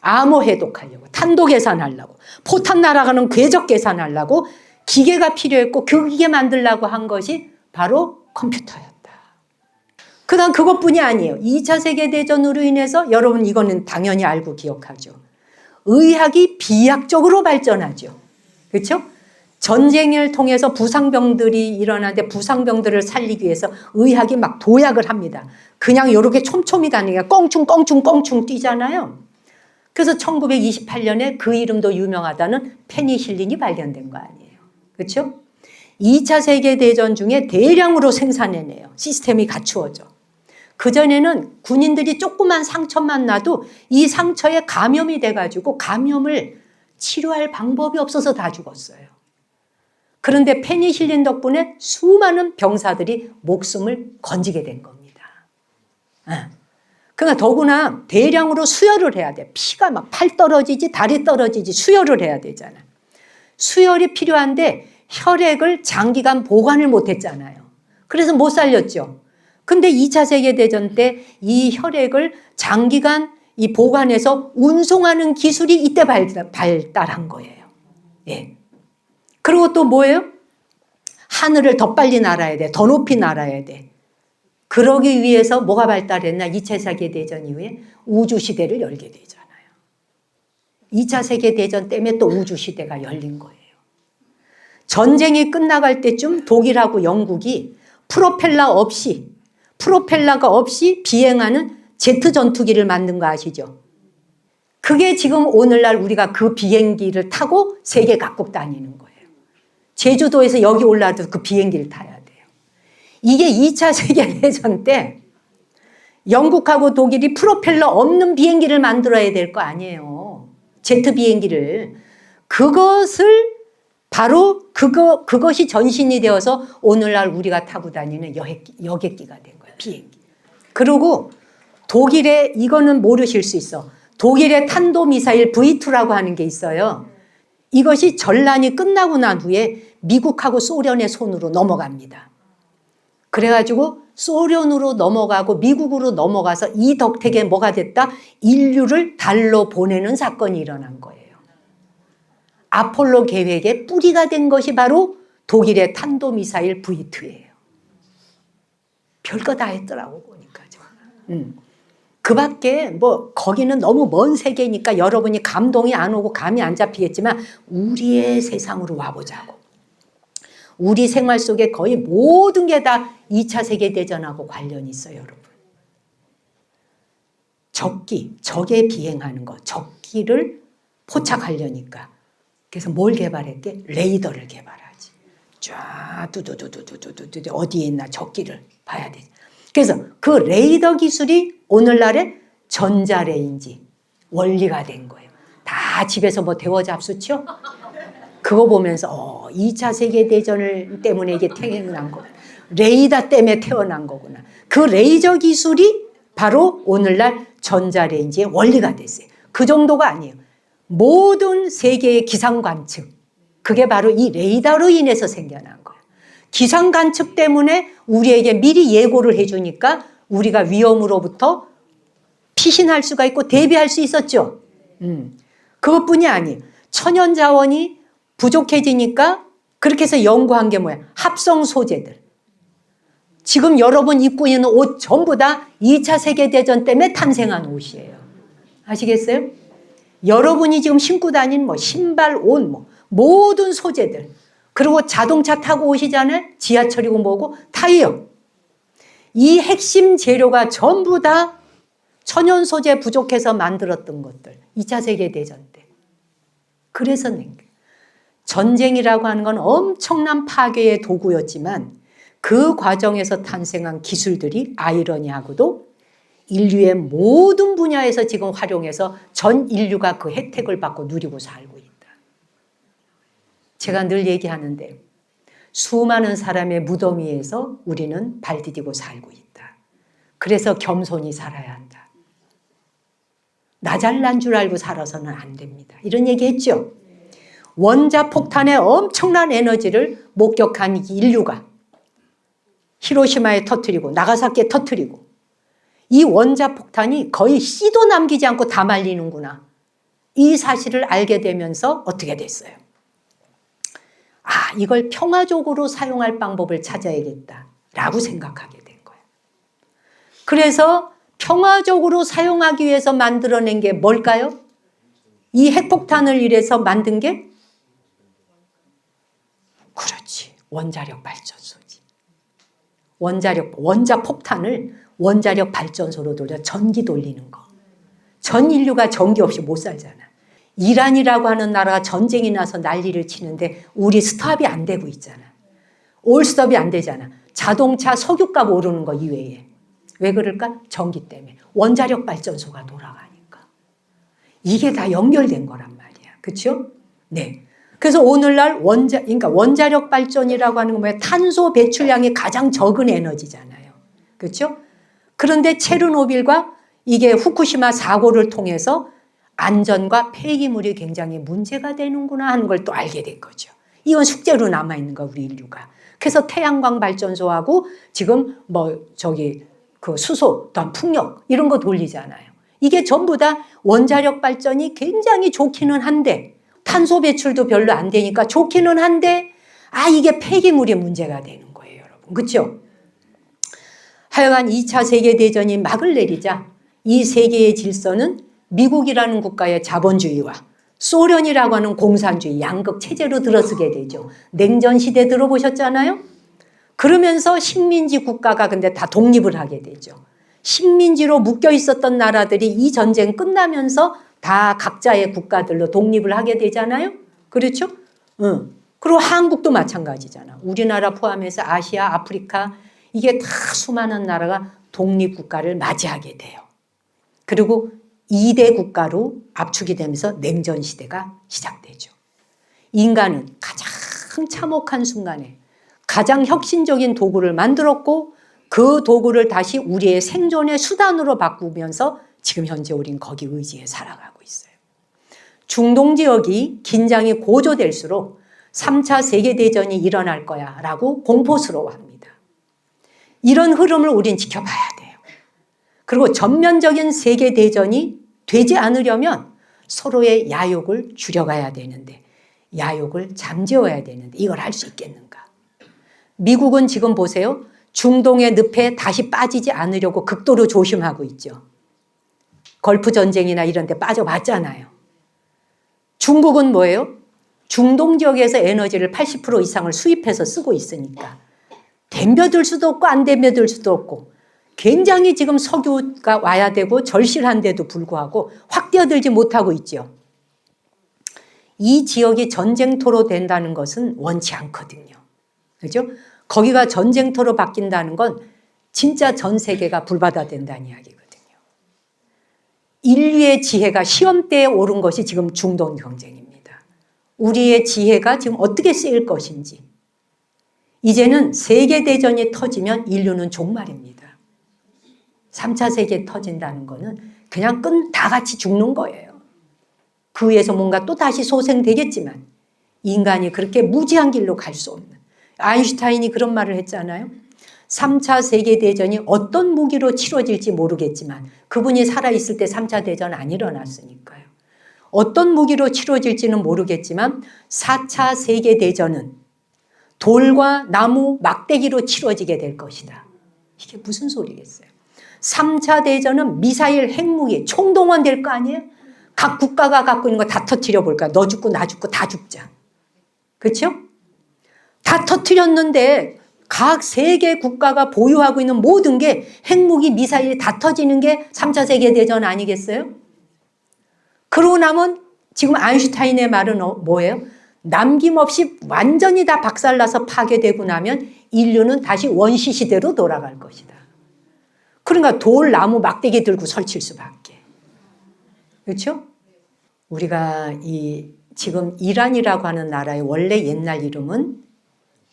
암호 해독하려고, 탄도 계산하려고, 포탄 날아가는 궤적 계산하려고 기계가 필요했고 그 기계 만들려고 한 것이 바로 컴퓨터였다. 그다음 그것뿐이 아니에요. 2차 세계대전으로 인해서 여러분 이거는 당연히 알고 기억하죠. 의학이 비약적으로 발전하죠. 그렇죠? 전쟁을 통해서 부상병들이 일어나는데 부상병들을 살리기 위해서 의학이 막 도약을 합니다. 그냥 이렇게 촘촘히 다니니까 껑충 뛰잖아요. 그래서 1928년에 그 이름도 유명하다는 페니실린이 발견된 거 아니에요. 그렇죠? 2차 세계대전 중에 대량으로 생산해내요. 시스템이 갖추어져. 그전에는 군인들이 조그만 상처만 나도 이 상처에 감염이 돼가지고 감염을 치료할 방법이 없어서 다 죽었어요. 그런데 페니실린 덕분에 수많은 병사들이 목숨을 건지게 된 겁니다. 그러니까 더구나 대량으로 수혈을 해야 돼. 피가 막 팔 떨어지지 다리 떨어지지 수혈을 해야 되잖아. 수혈이 필요한데 혈액을 장기간 보관을 못했잖아요. 그래서 못 살렸죠. 근데 2차 세계대전 때 이 혈액을 장기간 이 보관해서 운송하는 기술이 이때 발달한 거예요. 예. 그리고 또 뭐예요? 하늘을 더 빨리 날아야 돼. 더 높이 날아야 돼. 그러기 위해서 뭐가 발달했나? 2차 세계대전 이후에 우주시대를 열게 되잖아요. 2차 세계대전 때문에 또 우주시대가 열린 거예요. 전쟁이 끝나갈 때쯤 독일하고 영국이 프로펠러가 없이 비행하는 제트 전투기를 만든 거 아시죠? 그게 지금 오늘날 우리가 그 비행기를 타고 세계 각국 다니는 거예요. 제주도에서 여기 올라도 그 비행기를 타야 돼요. 이게 2차 세계대전 때 영국하고 독일이 프로펠러 없는 비행기를 만들어야 될 거 아니에요. 제트 비행기를. 그것을 바로 그것이 전신이 되어서 오늘날 우리가 타고 다니는 여객기가 된 거예요. 비행기. 그리고 독일의, 이거는 모르실 수 있어. 독일의 탄도미사일 V2라고 하는 게 있어요. 이것이 전란이 끝나고 난 후에 미국하고 소련의 손으로 넘어갑니다. 그래가지고 소련으로 넘어가고 미국으로 넘어가서 이 덕택에 뭐가 됐다? 인류를 달로 보내는 사건이 일어난 거예요. 아폴로 계획의 뿌리가 된 것이 바로 독일의 탄도미사일 V2예요. 별거 다 했더라고 보니까. 그 밖에 뭐 거기는 너무 먼 세계니까 여러분이 감동이 안 오고 감이 안 잡히겠지만 우리의 세상으로 와보자고. 우리 생활 속에 거의 모든 게 다 2차 세계대전하고 관련이 있어요, 여러분. 적에 비행하는 거, 적기를 포착하려니까. 그래서 뭘 개발했게? 레이더를 개발하지. 쫙 두두두두두두두 어디에 있나 적기를 봐야 되지. 그래서 그 레이더 기술이 오늘날의 전자레인지 원리가 된 거예요. 다 집에서 뭐 데워 잡수죠? 그거 보면서 2차 세계대전 때문에 이게 태어난 거구나. 레이더 때문에 태어난 거구나. 그 레이저 기술이 바로 오늘날 전자레인지의 원리가 됐어요. 그 정도가 아니에요. 모든 세계의 기상 관측, 그게 바로 이 레이더로 인해서 생겨난 거예요. 기상 관측 때문에 우리에게 미리 예고를 해주니까 우리가 위험으로부터 피신할 수가 있고 대비할 수 있었죠. 그것뿐이 아니에요. 천연 자원이 부족해지니까 그렇게 해서 연구한 게 뭐야? 합성 소재들. 지금 여러분 입고 있는 옷 전부 다 2차 세계대전 때문에 탄생한 옷이에요. 아시겠어요? 여러분이 지금 신고 다니는 뭐 신발, 옷, 뭐 모든 소재들. 그리고 자동차 타고 오시잖아요. 지하철이고 뭐고 타이어. 이 핵심 재료가 전부 다 천연 소재 부족해서 만들었던 것들. 2차 세계대전 때. 그래서 낸 거예요. 전쟁이라고 하는 건 엄청난 파괴의 도구였지만 그 과정에서 탄생한 기술들이 아이러니하고도 인류의 모든 분야에서 지금 활용해서 전 인류가 그 혜택을 받고 누리고 살고 있다. 제가 늘 얘기하는데 수많은 사람의 무덤 위에서 우리는 발 디디고 살고 있다. 그래서 겸손히 살아야 한다. 나 잘난 줄 알고 살아서는 안 됩니다. 이런 얘기 했죠. 원자폭탄의 엄청난 에너지를 목격한 인류가 히로시마에 터뜨리고 나가사키에 터뜨리고 이 원자폭탄이 거의 씨도 남기지 않고 다 말리는구나. 이 사실을 알게 되면서 어떻게 됐어요? 이걸 평화적으로 사용할 방법을 찾아야겠다라고 생각하게 된 거예요. 그래서 평화적으로 사용하기 위해서 만들어낸 게 뭘까요? 이 핵폭탄을 이래서 만든 게? 그렇지. 원자력 발전소지. 원자폭탄을 원자력 발전소로 돌려 전기 돌리는 거. 전 인류가 전기 없이 못 살잖아. 이란이라고 하는 나라가 전쟁이 나서 난리를 치는데 우리 스톱이 안 되고 있잖아. 올 스톱이 안 되잖아. 자동차 석유값 오르는 거 이외에. 왜 그럴까? 전기 때문에. 원자력 발전소가 돌아가니까. 이게 다 연결된 거란 말이야. 그렇죠? 네. 그래서 오늘날 그러니까 원자력 발전이라고 하는 건 뭐예요? 탄소 배출량이 가장 적은 에너지잖아요. 그렇죠? 그런데 체르노빌과 이게 후쿠시마 사고를 통해서 안전과 폐기물이 굉장히 문제가 되는구나 하는 걸 또 알게 된 거죠. 이건 숙제로 남아있는 거야, 우리 인류가. 그래서 태양광 발전소하고 지금 그 수소, 또한 풍력 이런 거 돌리잖아요. 이게 전부 다 원자력 발전이 굉장히 좋기는 한데 탄소 배출도 별로 안 되니까 좋기는 한데 이게 폐기물이 문제가 되는 거예요, 여러분. 그렇죠? 하여간 2차 세계대전이 막을 내리자 이 세계의 질서는 미국이라는 국가의 자본주의와 소련이라고 하는 공산주의 양극 체제로 들어서게 되죠. 냉전 시대 들어보셨잖아요? 그러면서 식민지 국가가 근데 다 독립을 하게 되죠. 식민지로 묶여 있었던 나라들이 이 전쟁 끝나면서 다 각자의 국가들로 독립을 하게 되잖아요. 그렇죠? 그리고 한국도 마찬가지잖아. 우리나라 포함해서 아시아, 아프리카 이게 다 수많은 나라가 독립국가를 맞이하게 돼요. 그리고 2대 국가로 압축이 되면서 냉전 시대가 시작되죠. 인간은 가장 참혹한 순간에 가장 혁신적인 도구를 만들었고 그 도구를 다시 우리의 생존의 수단으로 바꾸면서 지금 현재 우린 거기 의지해 살아가고 있어요. 중동 지역이 긴장이 고조될수록 3차 세계대전이 일어날 거야 라고 공포스러워합니다. 이런 흐름을 우린 지켜봐야 돼요. 그리고 전면적인 세계대전이 되지 않으려면 서로의 야욕을 줄여가야 되는데 야욕을 잠재워야 되는데 이걸 할 수 있겠는가? 미국은 지금 보세요. 중동의 늪에 다시 빠지지 않으려고 극도로 조심하고 있죠. 걸프 전쟁이나 이런 데 빠져봤잖아요. 중국은 뭐예요? 중동 지역에서 에너지를 80% 이상을 수입해서 쓰고 있으니까 덤벼들 수도 없고 안 덤벼들 수도 없고 굉장히 지금 석유가 와야 되고 절실한데도 불구하고 확 뛰어들지 못하고 있죠. 이 지역이 전쟁터로 된다는 것은 원치 않거든요. 그렇죠? 거기가 전쟁터로 바뀐다는 건 진짜 전 세계가 불바다 된다는 이야기거든요. 인류의 지혜가 시험대에 오른 것이 지금 중동 경쟁입니다. 우리의 지혜가 지금 어떻게 쓰일 것인지. 이제는 세계대전이 터지면 인류는 종말입니다. 3차 세계 터진다는 거는 그냥 다 같이 죽는 거예요. 그 위에서 뭔가 또 다시 소생되겠지만 인간이 그렇게 무지한 길로 갈 수 없는. 아인슈타인이 그런 말을 했잖아요. 3차 세계대전이 어떤 무기로 치러질지 모르겠지만 그분이 살아있을 때 3차 대전 안 일어났으니까요. 어떤 무기로 치러질지는 모르겠지만 4차 세계대전은 돌과 나무, 막대기로 치러지게 될 것이다. 이게 무슨 소리겠어요? 3차 대전은 미사일, 핵무기, 총동원될 거 아니에요? 각 국가가 갖고 있는 거 다 터뜨려 볼까? 너 죽고 나 죽고 다 죽자. 그렇죠? 다 터뜨렸는데 각 세계 국가가 보유하고 있는 모든 게 핵무기, 미사일이 다 터지는 게 3차 세계대전 아니겠어요? 그러고 나면 지금 아인슈타인의 말은 뭐예요? 남김없이 완전히 다 박살나서 파괴되고 나면 인류는 다시 원시 시대로 돌아갈 것이다. 그러니까 돌, 나무, 막대기 들고 설칠 수밖에. 그렇죠? 우리가 지금 이란이라고 하는 나라의 원래 옛날 이름은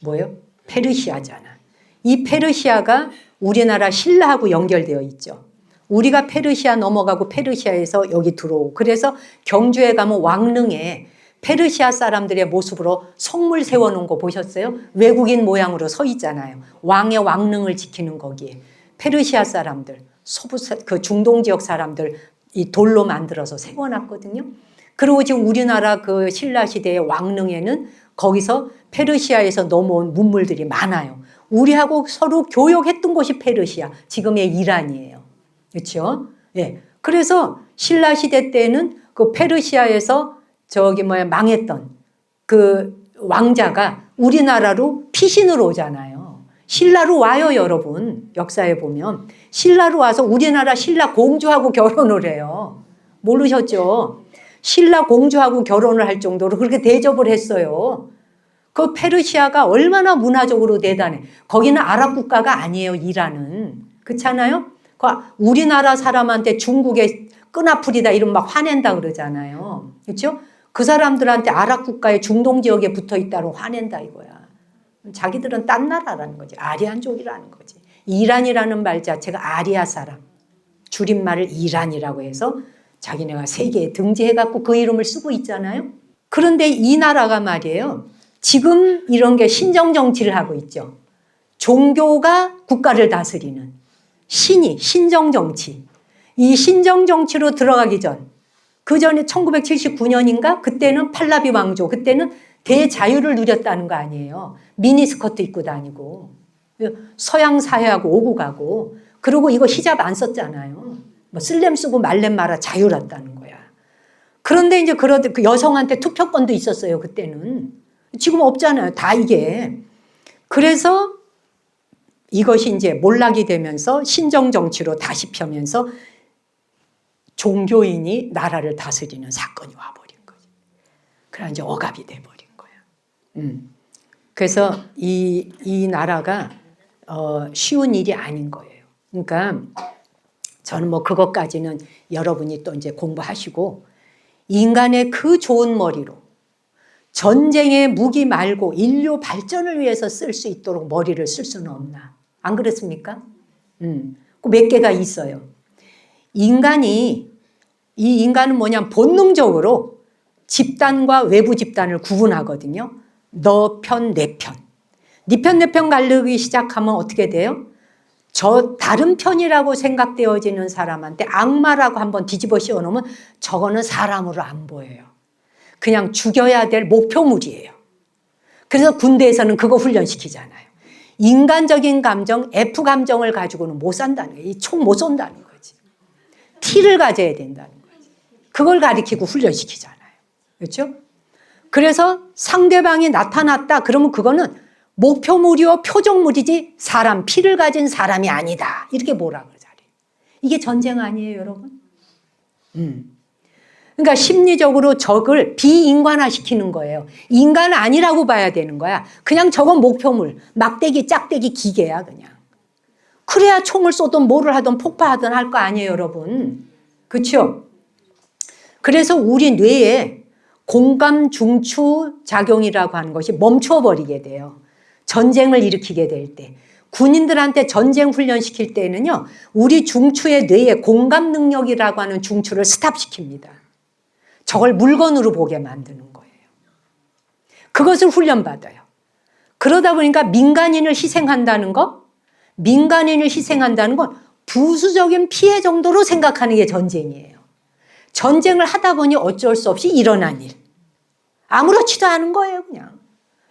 뭐예요? 페르시아잖아. 이 페르시아가 우리나라 신라하고 연결되어 있죠. 우리가 페르시아 넘어가고 페르시아에서 여기 들어오고 그래서 경주에 가면 왕릉에 페르시아 사람들의 모습으로 성물 세워놓은 거 보셨어요? 외국인 모양으로 서 있잖아요. 왕의 왕릉을 지키는 거기에 페르시아 사람들, 그 중동 지역 사람들 이 돌로 만들어서 세워놨거든요. 그리고 지금 우리나라 그 신라 시대의 왕릉에는 거기서 페르시아에서 넘어온 문물들이 많아요. 우리하고 서로 교역했던 곳이 페르시아, 지금의 이란이에요. 그렇죠? 예. 그래서 신라 시대 때는 그 페르시아에서 망했던 그 왕자가 우리나라로 피신으로 오잖아요. 신라로 와요, 여러분. 역사에 보면 신라로 와서 우리나라 신라 공주하고 결혼을 해요. 모르셨죠? 신라 공주하고 결혼을 할 정도로 그렇게 대접을 했어요. 그 페르시아가 얼마나 문화적으로 대단해. 거기는 아랍 국가가 아니에요, 이란은. 그렇잖아요? 우리나라 사람한테 중국의 끈아풀이다 이러면 막 화낸다 그러잖아요. 그렇죠? 그 사람들한테 아랍 국가의 중동 지역에 붙어 있다고 화낸다 이거야. 자기들은 딴 나라라는 거지. 아리안족이라는 거지. 이란이라는 말 자체가 아리아 사람. 줄임말을 이란이라고 해서 자기네가 세계에 등재해갖고 그 이름을 쓰고 있잖아요. 그런데 이 나라가 말이에요. 지금 이런 게 신정 정치를 하고 있죠. 종교가 국가를 다스리는 신이 신정 정치. 이 신정 정치로 들어가기 전, 그 전에 1979년인가? 그때는 팔라비 왕조, 그때는 대자유를 누렸다는 거 아니에요. 미니스커트 입고 다니고 서양 사회하고 오고 가고, 그리고 이거 히잡 안 썼잖아요. 뭐 쓸렘 쓰고 말렘 말아 자유랐다는 거야. 그런데 이제 그 여성한테 투표권도 있었어요, 그때는. 지금 없잖아요, 다 이게. 그래서 이것이 이제 몰락이 되면서 신정 정치로 다시 펴면서 종교인이 나라를 다스리는 사건이 와버린 거죠. 그래 이제 억압이 돼버린 거야. 그래서 이 나라가 쉬운 일이 아닌 거예요. 그러니까 저는 뭐 그것까지는 여러분이 또 이제 공부하시고, 인간의 그 좋은 머리로 전쟁의 무기 말고 인류 발전을 위해서 쓸 수 있도록 머리를 쓸 수는 없나? 안 그렇습니까? 그 몇 개가 있어요. 이 인간은 뭐냐면 본능적으로 집단과 외부 집단을 구분하거든요. 너 편, 내 편. 네 편, 내 편 가르기 시작하면 어떻게 돼요? 저 다른 편이라고 생각되어지는 사람한테 악마라고 한번 뒤집어 씌워놓으면 저거는 사람으로 안 보여요. 그냥 죽여야 될 목표물이에요. 그래서 군대에서는 그거 훈련시키잖아요. 인간적인 감정, F 감정을 가지고는 못 산다는 거예요. 이 총 못 쏜다는 거지. T를 가져야 된다는 거지. 그걸 가리키고 훈련시키잖아요. 그렇죠? 그래서 상대방이 나타났다 그러면 그거는 목표물이요 표정물이지 사람, 피를 가진 사람이 아니다. 이렇게 뭐라 그러잖아요. 이게 전쟁 아니에요, 여러분? 그러니까 심리적으로 적을 비인간화시키는 거예요. 인간 아니라고 봐야 되는 거야. 그냥 저건 목표물, 막대기, 짝대기, 기계야 그냥. 그래야 총을 쏘든 뭐를 하든 폭파하든 할 거 아니에요, 여러분. 그렇죠? 그래서 우리 뇌에 공감 중추 작용이라고 하는 것이 멈춰버리게 돼요. 전쟁을 일으키게 될 때. 군인들한테 전쟁 훈련시킬 때는요, 우리 중추의 뇌의 공감 능력이라고 하는 중추를 스탑시킵니다. 저걸 물건으로 보게 만드는 거예요. 그것을 훈련받아요. 그러다 보니까 민간인을 희생한다는 건 부수적인 피해 정도로 생각하는 게 전쟁이에요. 전쟁을 하다 보니 어쩔 수 없이 일어난 일. 아무렇지도 않은 거예요, 그냥.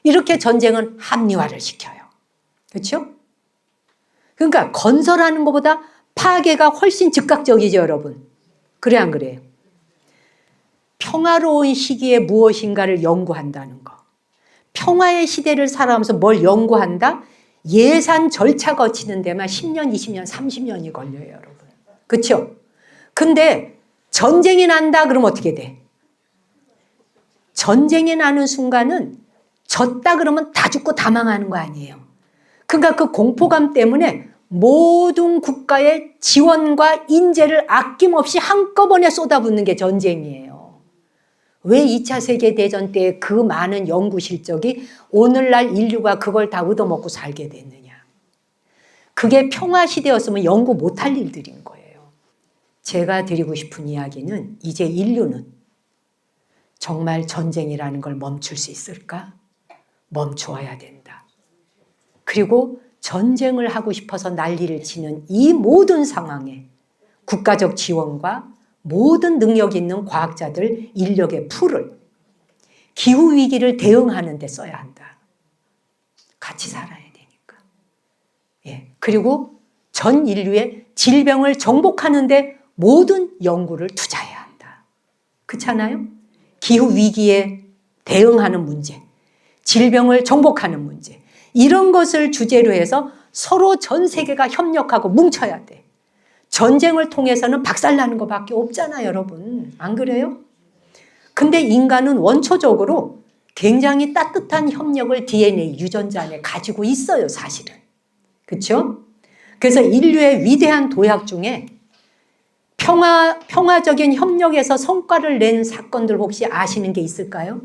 이렇게 전쟁은 합리화를 시켜요. 그렇죠? 그러니까 건설하는 것보다 파괴가 훨씬 즉각적이죠, 여러분. 그래 안 그래요? 평화로운 시기에 무엇인가를 연구한다는 거. 평화의 시대를 살아가면서 뭘 연구한다? 예산 절차 거치는 데만 10년, 20년, 30년이 걸려요, 여러분. 그렇죠? 근데 전쟁이 난다 그러면 어떻게 돼? 전쟁이 나는 순간은 졌다 그러면 다 죽고 다 망하는 거 아니에요. 그러니까 그 공포감 때문에 모든 국가의 지원과 인재를 아낌없이 한꺼번에 쏟아붓는 게 전쟁이에요. 왜 2차 세계대전 때 그 많은 연구 실적이 오늘날 인류가 그걸 다 얻어먹고 살게 됐느냐. 그게 평화 시대였으면 연구 못할 일들인 거예요. 제가 드리고 싶은 이야기는 이제 인류는 정말 전쟁이라는 걸 멈출 수 있을까? 멈춰야 된다. 그리고 전쟁을 하고 싶어서 난리를 치는 이 모든 상황에 국가적 지원과 모든 능력 있는 과학자들 인력의 풀을 기후위기를 대응하는 데 써야 한다. 같이 살아야 되니까. 예. 그리고 전 인류의 질병을 정복하는 데 모든 연구를 투자해야 한다. 그렇잖아요? 기후위기에 대응하는 문제, 질병을 정복하는 문제, 이런 것을 주제로 해서 서로 전 세계가 협력하고 뭉쳐야 돼. 전쟁을 통해서는 박살나는 것밖에 없잖아요, 여러분. 안 그래요? 근데 인간은 원초적으로 굉장히 따뜻한 협력을 DNA 유전자 안에 가지고 있어요, 사실은. 그렇죠? 그래서 인류의 위대한 도약 중에 평화적인 협력에서 성과를 낸 사건들 혹시 아시는 게 있을까요?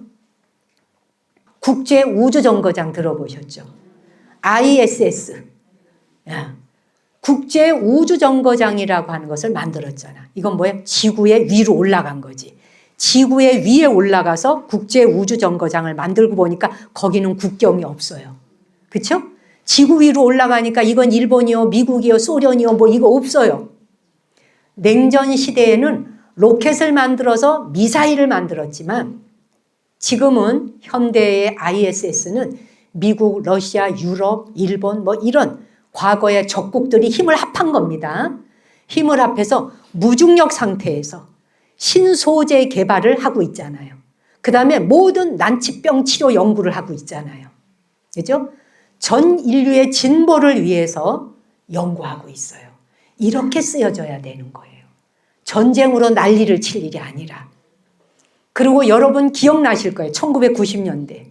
국제우주정거장 들어보셨죠? ISS. 국제우주정거장이라고 하는 것을 만들었잖아. 이건 뭐야? 지구의 위로 올라간 거지. 지구의 위에 올라가서 국제우주정거장을 만들고 보니까 거기는 국경이 없어요. 그렇죠? 지구 위로 올라가니까 이건 일본이요, 미국이요, 소련이요, 뭐 이거 없어요. 냉전 시대에는 로켓을 만들어서 미사일을 만들었지만 지금은 현대의 ISS는 미국, 러시아, 유럽, 일본 뭐 이런 과거의 적국들이 힘을 합한 겁니다. 힘을 합해서 무중력 상태에서 신소재 개발을 하고 있잖아요. 그 다음에 모든 난치병 치료 연구를 하고 있잖아요. 그죠? 전 인류의 진보를 위해서 연구하고 있어요. 이렇게 쓰여져야 되는 거예요. 전쟁으로 난리를 칠 일이 아니라. 그리고 여러분 기억나실 거예요. 1990년대.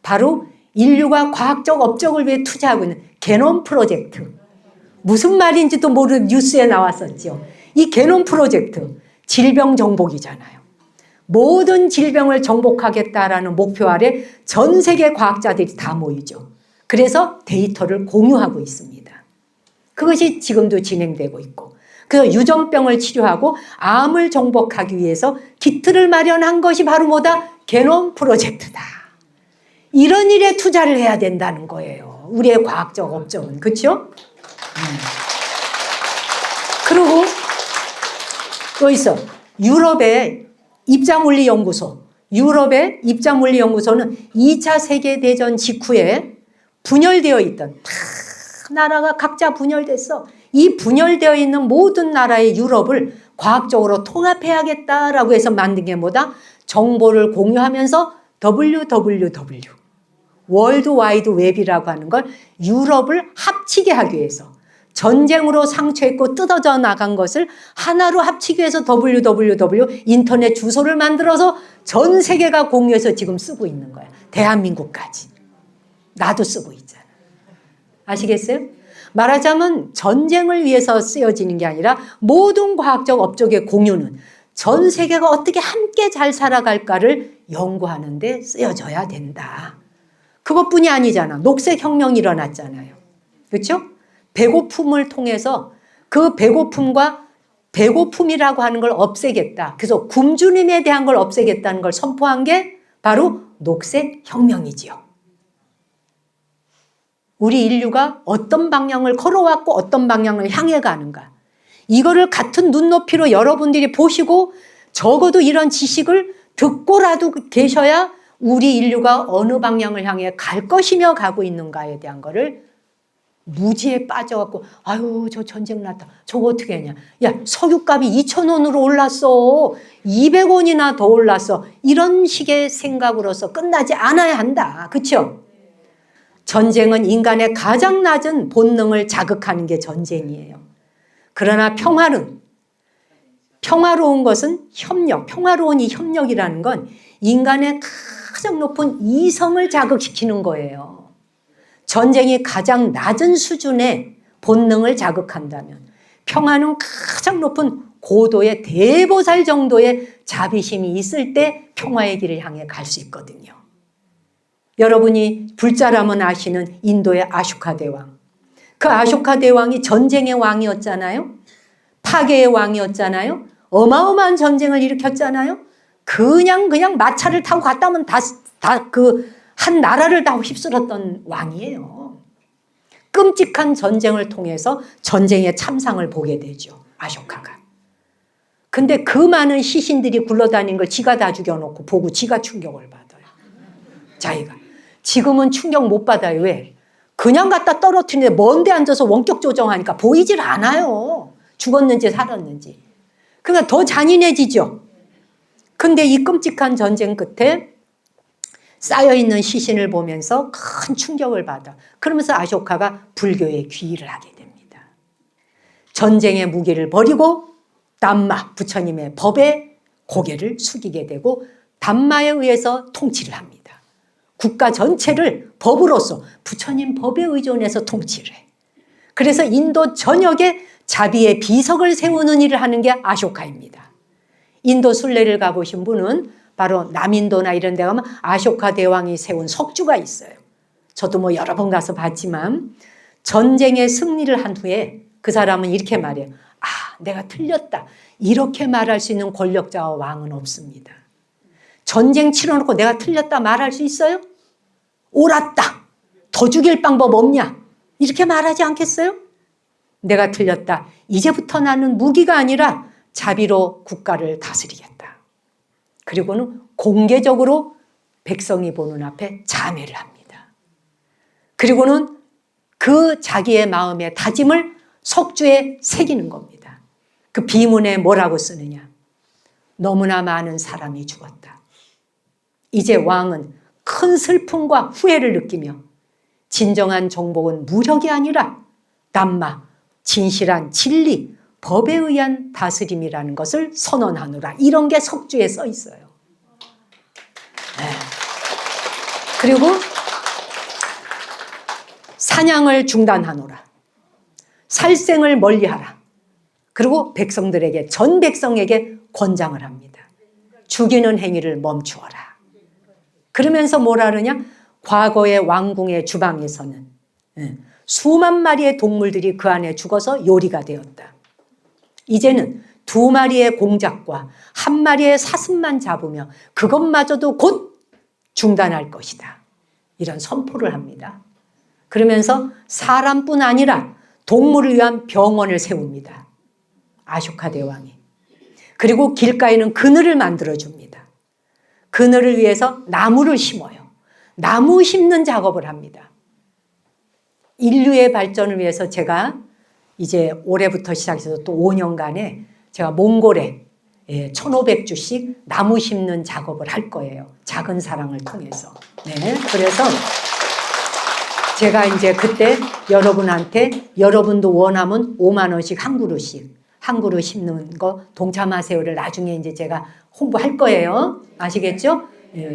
바로 인류가 과학적 업적을 위해 투자하고 있는 게놈 프로젝트. 무슨 말인지도 모르는 뉴스에 나왔었죠. 이 게놈 프로젝트, 질병 정복이잖아요. 모든 질병을 정복하겠다라는 목표 아래 전 세계 과학자들이 다 모이죠. 그래서 데이터를 공유하고 있습니다. 그것이 지금도 진행되고 있고, 그래서 유전병을 치료하고 암을 정복하기 위해서 키트를 마련한 것이 바로 뭐다? 게놈 프로젝트다. 이런 일에 투자를 해야 된다는 거예요. 우리의 과학적 업적은. 그렇죠? 그리고 또 있어. 유럽의 입자물리연구소. 유럽의 입자물리연구소는 2차 세계대전 직후에 분열되어 있던 다 나라가 각자 분열됐어. 이 분열되어 있는 모든 나라의 유럽을 과학적으로 통합해야겠다라고 해서 만든 게 뭐다? 정보를 공유하면서 WWW, 월드 와이드 웹이라고 하는 걸 유럽을 합치게 하기 위해서 전쟁으로 상처있고 뜯어져 나간 것을 하나로 합치기 위해서 WWW 인터넷 주소를 만들어서 전 세계가 공유해서 지금 쓰고 있는 거야. 대한민국까지. 나도 쓰고 있잖아. 아시겠어요? 말하자면 전쟁을 위해서 쓰여지는 게 아니라 모든 과학적 업적의 공유는 전 세계가 어떻게 함께 잘 살아갈까를 연구하는 데 쓰여져야 된다. 그것뿐이 아니잖아. 녹색혁명이 일어났잖아요. 그렇죠? 배고픔을 통해서 그 배고픔이라고 하는 걸 없애겠다. 그래서 굶주림에 대한 걸 없애겠다는 걸 선포한 게 바로 녹색혁명이지요. 우리 인류가 어떤 방향을 걸어왔고 어떤 방향을 향해 가는가. 이거를 같은 눈높이로 여러분들이 보시고 적어도 이런 지식을 듣고라도 계셔야 우리 인류가 어느 방향을 향해 갈 것이며 가고 있는가에 대한 거를 무지에 빠져갖고 아유 저 전쟁 났다. 저거 어떻게 했냐. 야 석유값이 2,000원으로 올랐어. 200원이나 더 올랐어. 이런 식의 생각으로서 끝나지 않아야 한다. 그렇죠? 전쟁은 인간의 가장 낮은 본능을 자극하는 게 전쟁이에요. 그러나 평화로운 것은 협력, 평화로운 이 협력이라는 건 인간의 가장 높은 이성을 자극시키는 거예요. 전쟁이 가장 낮은 수준의 본능을 자극한다면 평화는 가장 높은 고도의 대보살 정도의 자비심이 있을 때 평화의 길을 향해 갈 수 있거든요. 여러분이 불자라면 아시는 인도의 아쇼카 대왕. 그 아쇼카 대왕이 전쟁의 왕이었잖아요. 파괴의 왕이었잖아요. 어마어마한 전쟁을 일으켰잖아요. 그냥 마차를 타고 갔다 오면 한 나라를 다 휩쓸었던 왕이에요. 끔찍한 전쟁을 통해서 전쟁의 참상을 보게 되죠. 아쇼카가. 근데 그 많은 시신들이 굴러다니는 걸 지가 다 죽여놓고 보고 지가 충격을 받아요. 자기가. 지금은 충격 못 받아요. 왜? 그냥 갖다 떨어뜨리는데 먼데 앉아서 원격 조정하니까 보이질 않아요. 죽었는지 살았는지. 그러니까 더 잔인해지죠. 근데 이 끔찍한 전쟁 끝에 쌓여있는 시신을 보면서 큰 충격을 받아. 그러면서 아쇼카가 불교에 귀의를 하게 됩니다. 전쟁의 무기를 버리고 담마, 부처님의 법에 고개를 숙이게 되고 담마에 의해서 통치를 합니다. 국가 전체를 법으로서 부처님 법에 의존해서 통치를 해. 그래서 인도 전역에 자비의 비석을 세우는 일을 하는 게 아쇼카입니다. 인도 순례를 가보신 분은 바로 남인도나 이런 데 가면 아쇼카 대왕이 세운 석주가 있어요. 저도 뭐 여러 번 가서 봤지만 전쟁의 승리를 한 후에 그 사람은 이렇게 말해요. 아, 내가 틀렸다. 이렇게 말할 수 있는 권력자와 왕은 없습니다. 전쟁 치러놓고 내가 틀렸다 말할 수 있어요? 옳았다. 더 죽일 방법 없냐? 이렇게 말하지 않겠어요? 내가 틀렸다. 이제부터 나는 무기가 아니라 자비로 국가를 다스리겠다. 그리고는 공개적으로 백성이 보는 앞에 자매를 합니다. 그리고는 그 자기의 마음의 다짐을 석주에 새기는 겁니다. 그 비문에 뭐라고 쓰느냐? 너무나 많은 사람이 죽었다. 이제 왕은 큰 슬픔과 후회를 느끼며 진정한 정복은 무력이 아니라 남마, 진실한 진리, 법에 의한 다스림이라는 것을 선언하노라. 이런 게 석주에 써 있어요. 네. 그리고 사냥을 중단하노라. 살생을 멀리하라. 그리고 백성들에게, 전 백성에게 권장을 합니다. 죽이는 행위를 멈추어라. 그러면서 뭐라 그러냐? 과거의 왕궁의 주방에서는 수만 마리의 동물들이 그 안에 죽어서 요리가 되었다. 이제는 2마리의 공작과 1마리의 사슴만 잡으며 그것마저도 곧 중단할 것이다. 이런 선포를 합니다. 그러면서 사람뿐 아니라 동물을 위한 병원을 세웁니다. 아쇼카 대왕이. 그리고 길가에는 그늘을 만들어줍니다. 그늘을 위해서 나무를 심어요. 나무 심는 작업을 합니다. 인류의 발전을 위해서 제가 이제 올해부터 시작해서 또 5년간에 제가 몽골에 1,500주씩 나무 심는 작업을 할 거예요. 작은 사랑을 통해서. 네, 그래서 제가 이제 그때 여러분한테 여러분도 원하면 5만 원씩 한 그루 심는 거 동참하세요를 나중에 이제 제가 홍보할 거예요. 아시겠죠?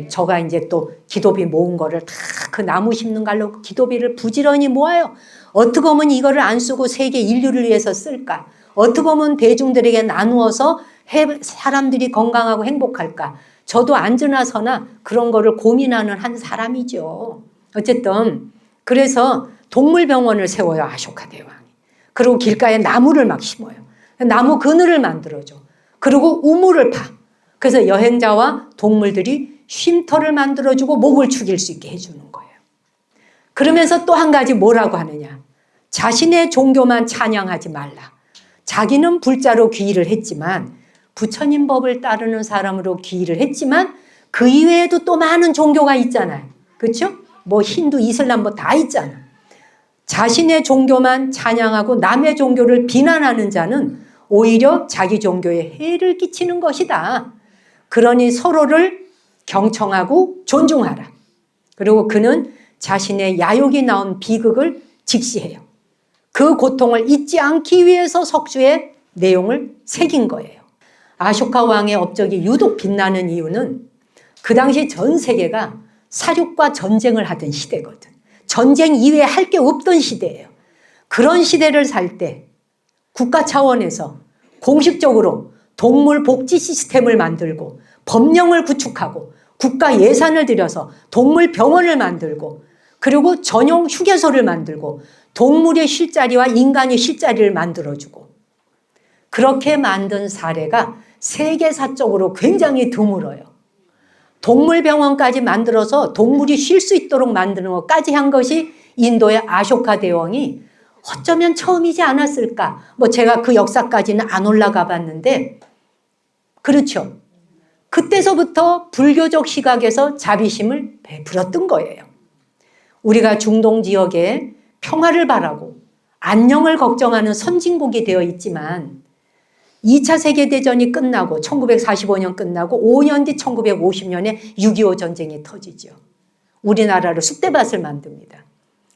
저가 이제 또 기도비 모은 거를 다 그 나무 심는 갈로 기도비를 부지런히 모아요. 어떻게 하면 이거를 안 쓰고 세계 인류를 위해서 쓸까? 어떻게 하면 대중들에게 나누어서 사람들이 건강하고 행복할까? 저도 앉으나 서나 그런 거를 고민하는 한 사람이죠. 어쨌든 그래서 동물병원을 세워요. 아쇼카 대왕이. 그리고 길가에 나무를 막 심어요. 나무 그늘을 만들어줘. 그리고 우물을 파. 그래서 여행자와 동물들이 쉼터를 만들어주고 목을 축일 수 있게 해주는 거예요. 그러면서 또 한 가지 뭐라고 하느냐. 자신의 종교만 찬양하지 말라. 자기는 불자로 귀의를 했지만 부처님 법을 따르는 사람으로 귀의를 했지만 그 이외에도 또 많은 종교가 있잖아요. 그렇죠? 뭐 힌두, 이슬람 뭐 다 있잖아. 자신의 종교만 찬양하고 남의 종교를 비난하는 자는 오히려 자기 종교에 해를 끼치는 것이다. 그러니 서로를 경청하고 존중하라. 그리고 그는 자신의 야욕이 나온 비극을 직시해요. 그 고통을 잊지 않기 위해서 석주에 내용을 새긴 거예요. 아쇼카 왕의 업적이 유독 빛나는 이유는 그 당시 전 세계가 사륙과 전쟁을 하던 시대거든. 전쟁 이외에 할 게 없던 시대예요. 그런 시대를 살 때 국가 차원에서 공식적으로 동물 복지 시스템을 만들고 법령을 구축하고 국가 예산을 들여서 동물 병원을 만들고 그리고 전용 휴게소를 만들고 동물의 쉴자리와 인간의 쉴자리를 만들어주고 그렇게 만든 사례가 세계사적으로 굉장히 드물어요. 동물병원까지 만들어서 동물이 쉴 수 있도록 만드는 것까지 한 것이 인도의 아쇼카 대왕이 어쩌면 처음이지 않았을까. 뭐 제가 그 역사까지는 안 올라가 봤는데 그렇죠. 그때서부터 불교적 시각에서 자비심을 베풀었던 거예요. 우리가 중동 지역에 평화를 바라고 안녕을 걱정하는 선진국이 되어 있지만 2차 세계대전이 끝나고 1945년 끝나고 5년 뒤 1950년에 6.25 전쟁이 터지죠. 우리나라로 쑥대밭을 만듭니다.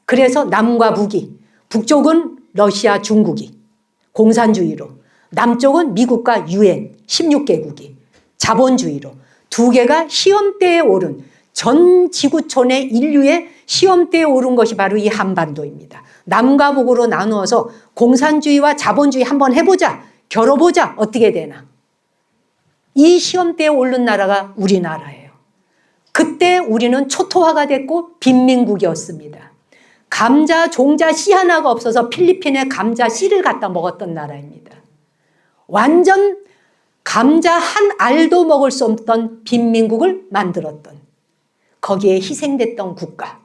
그래서 남과 북이, 북쪽은 러시아, 중국이 공산주의로, 남쪽은 미국과 UN 16개국이 자본주의로 두 개가 시험대에 오른 전 지구촌의 인류의 시험대에 오른 것이 바로 이 한반도입니다. 남과 북으로 나누어서 공산주의와 자본주의 한번 해보자. 겨뤄보자. 어떻게 되나. 이 시험대에 오른 나라가 우리나라예요. 그때 우리는 초토화가 됐고 빈민국이었습니다. 감자, 종자, 씨 하나가 없어서 필리핀에 감자 씨를 갖다 먹었던 나라입니다. 완전 감자 한 알도 먹을 수 없던 빈민국을 만들었던, 거기에 희생됐던 국가.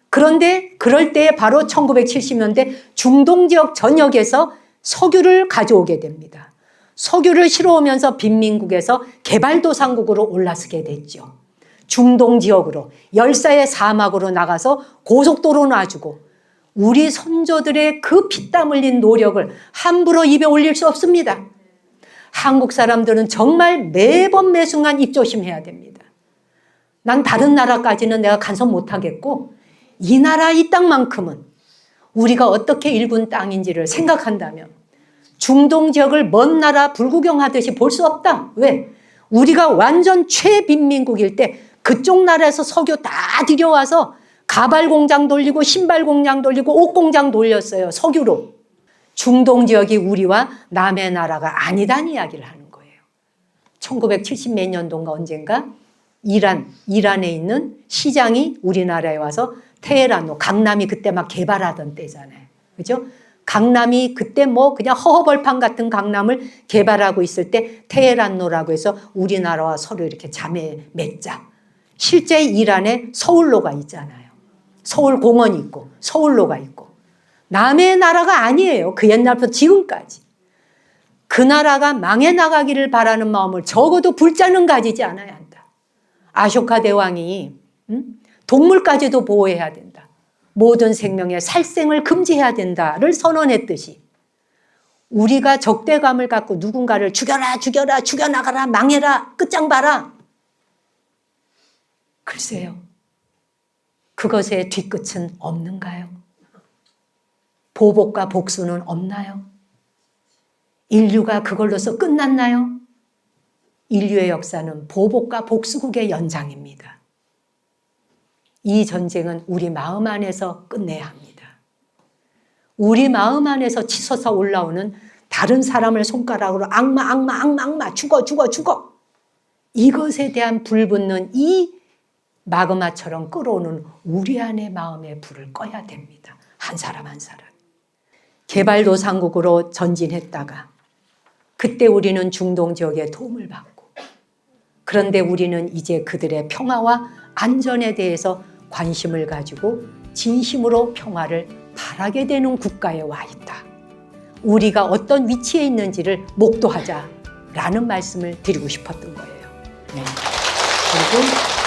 그런데 그럴 때에 바로 1970년대 중동 지역 전역에서 석유를 가져오게 됩니다. 석유를 실어오면서 빈민국에서 개발도상국으로 올라서게 됐죠. 중동 지역으로, 열사의 사막으로 나가서 고속도로 놔주고, 우리 선조들의 그 피땀 흘린 노력을 함부로 입에 올릴 수 없습니다. 한국 사람들은 정말 매번 매순간 입조심해야 됩니다. 난 다른 나라까지는 내가 간섭 못하겠고, 이 나라 이 땅만큼은 우리가 어떻게 일군 땅인지를 생각한다면 중동 지역을 먼 나라 불구경하듯이 볼 수 없다. 왜? 우리가 완전 최빈민국일 때 그쪽 나라에서 석유 다 들여와서 가발 공장 돌리고 신발 공장 돌리고 옷 공장 돌렸어요. 석유로. 중동 지역이 우리와 남의 나라가 아니다는 이야기를 하는 거예요. 1970 몇 년도인가 언젠가 이란에 있는 시장이 우리나라에 와서 테헤란로, 강남이 그때 막 개발하던 때잖아요. 그죠? 강남이 그때 뭐 그냥 허허벌판 같은 강남을 개발하고 있을 때 테헤란로라고 해서 우리나라와 서로 이렇게 자매 맺자. 실제 이란에 서울로가 있잖아요. 서울공원이 있고 서울로가 있고. 남의 나라가 아니에요. 그 옛날부터 지금까지. 그 나라가 망해 나가기를 바라는 마음을 적어도 불자는 가지지 않아야 한다. 아쇼카 대왕이 동물까지도 보호해야 된다. 모든 생명의 살생을 금지해야 된다를 선언했듯이 우리가 적대감을 갖고 누군가를 죽여라 죽여라 죽여나가라 망해라 끝장 봐라. 글쎄요. 그것의 뒤끝은 없는가요? 보복과 복수는 없나요? 인류가 그걸로서 끝났나요? 인류의 역사는 보복과 복수국의 연장입니다. 이 전쟁은 우리 마음 안에서 끝내야 합니다. 우리 마음 안에서 치솟아 올라오는 다른 사람을 손가락으로 악마 죽어 이것에 대한 불붙는 이 마그마처럼 끓어오는 우리 안의 마음의 불을 꺼야 됩니다. 한 사람 한 사람. 개발도상국으로 전진했다가 그때 우리는 중동 지역의 도움을 받고, 그런데 우리는 이제 그들의 평화와 안전에 대해서 관심을 가지고 진심으로 평화를 바라게 되는 국가에 와 있다. 우리가 어떤 위치에 있는지를 목도하자라는 말씀을 드리고 싶었던 거예요. 네. 그리고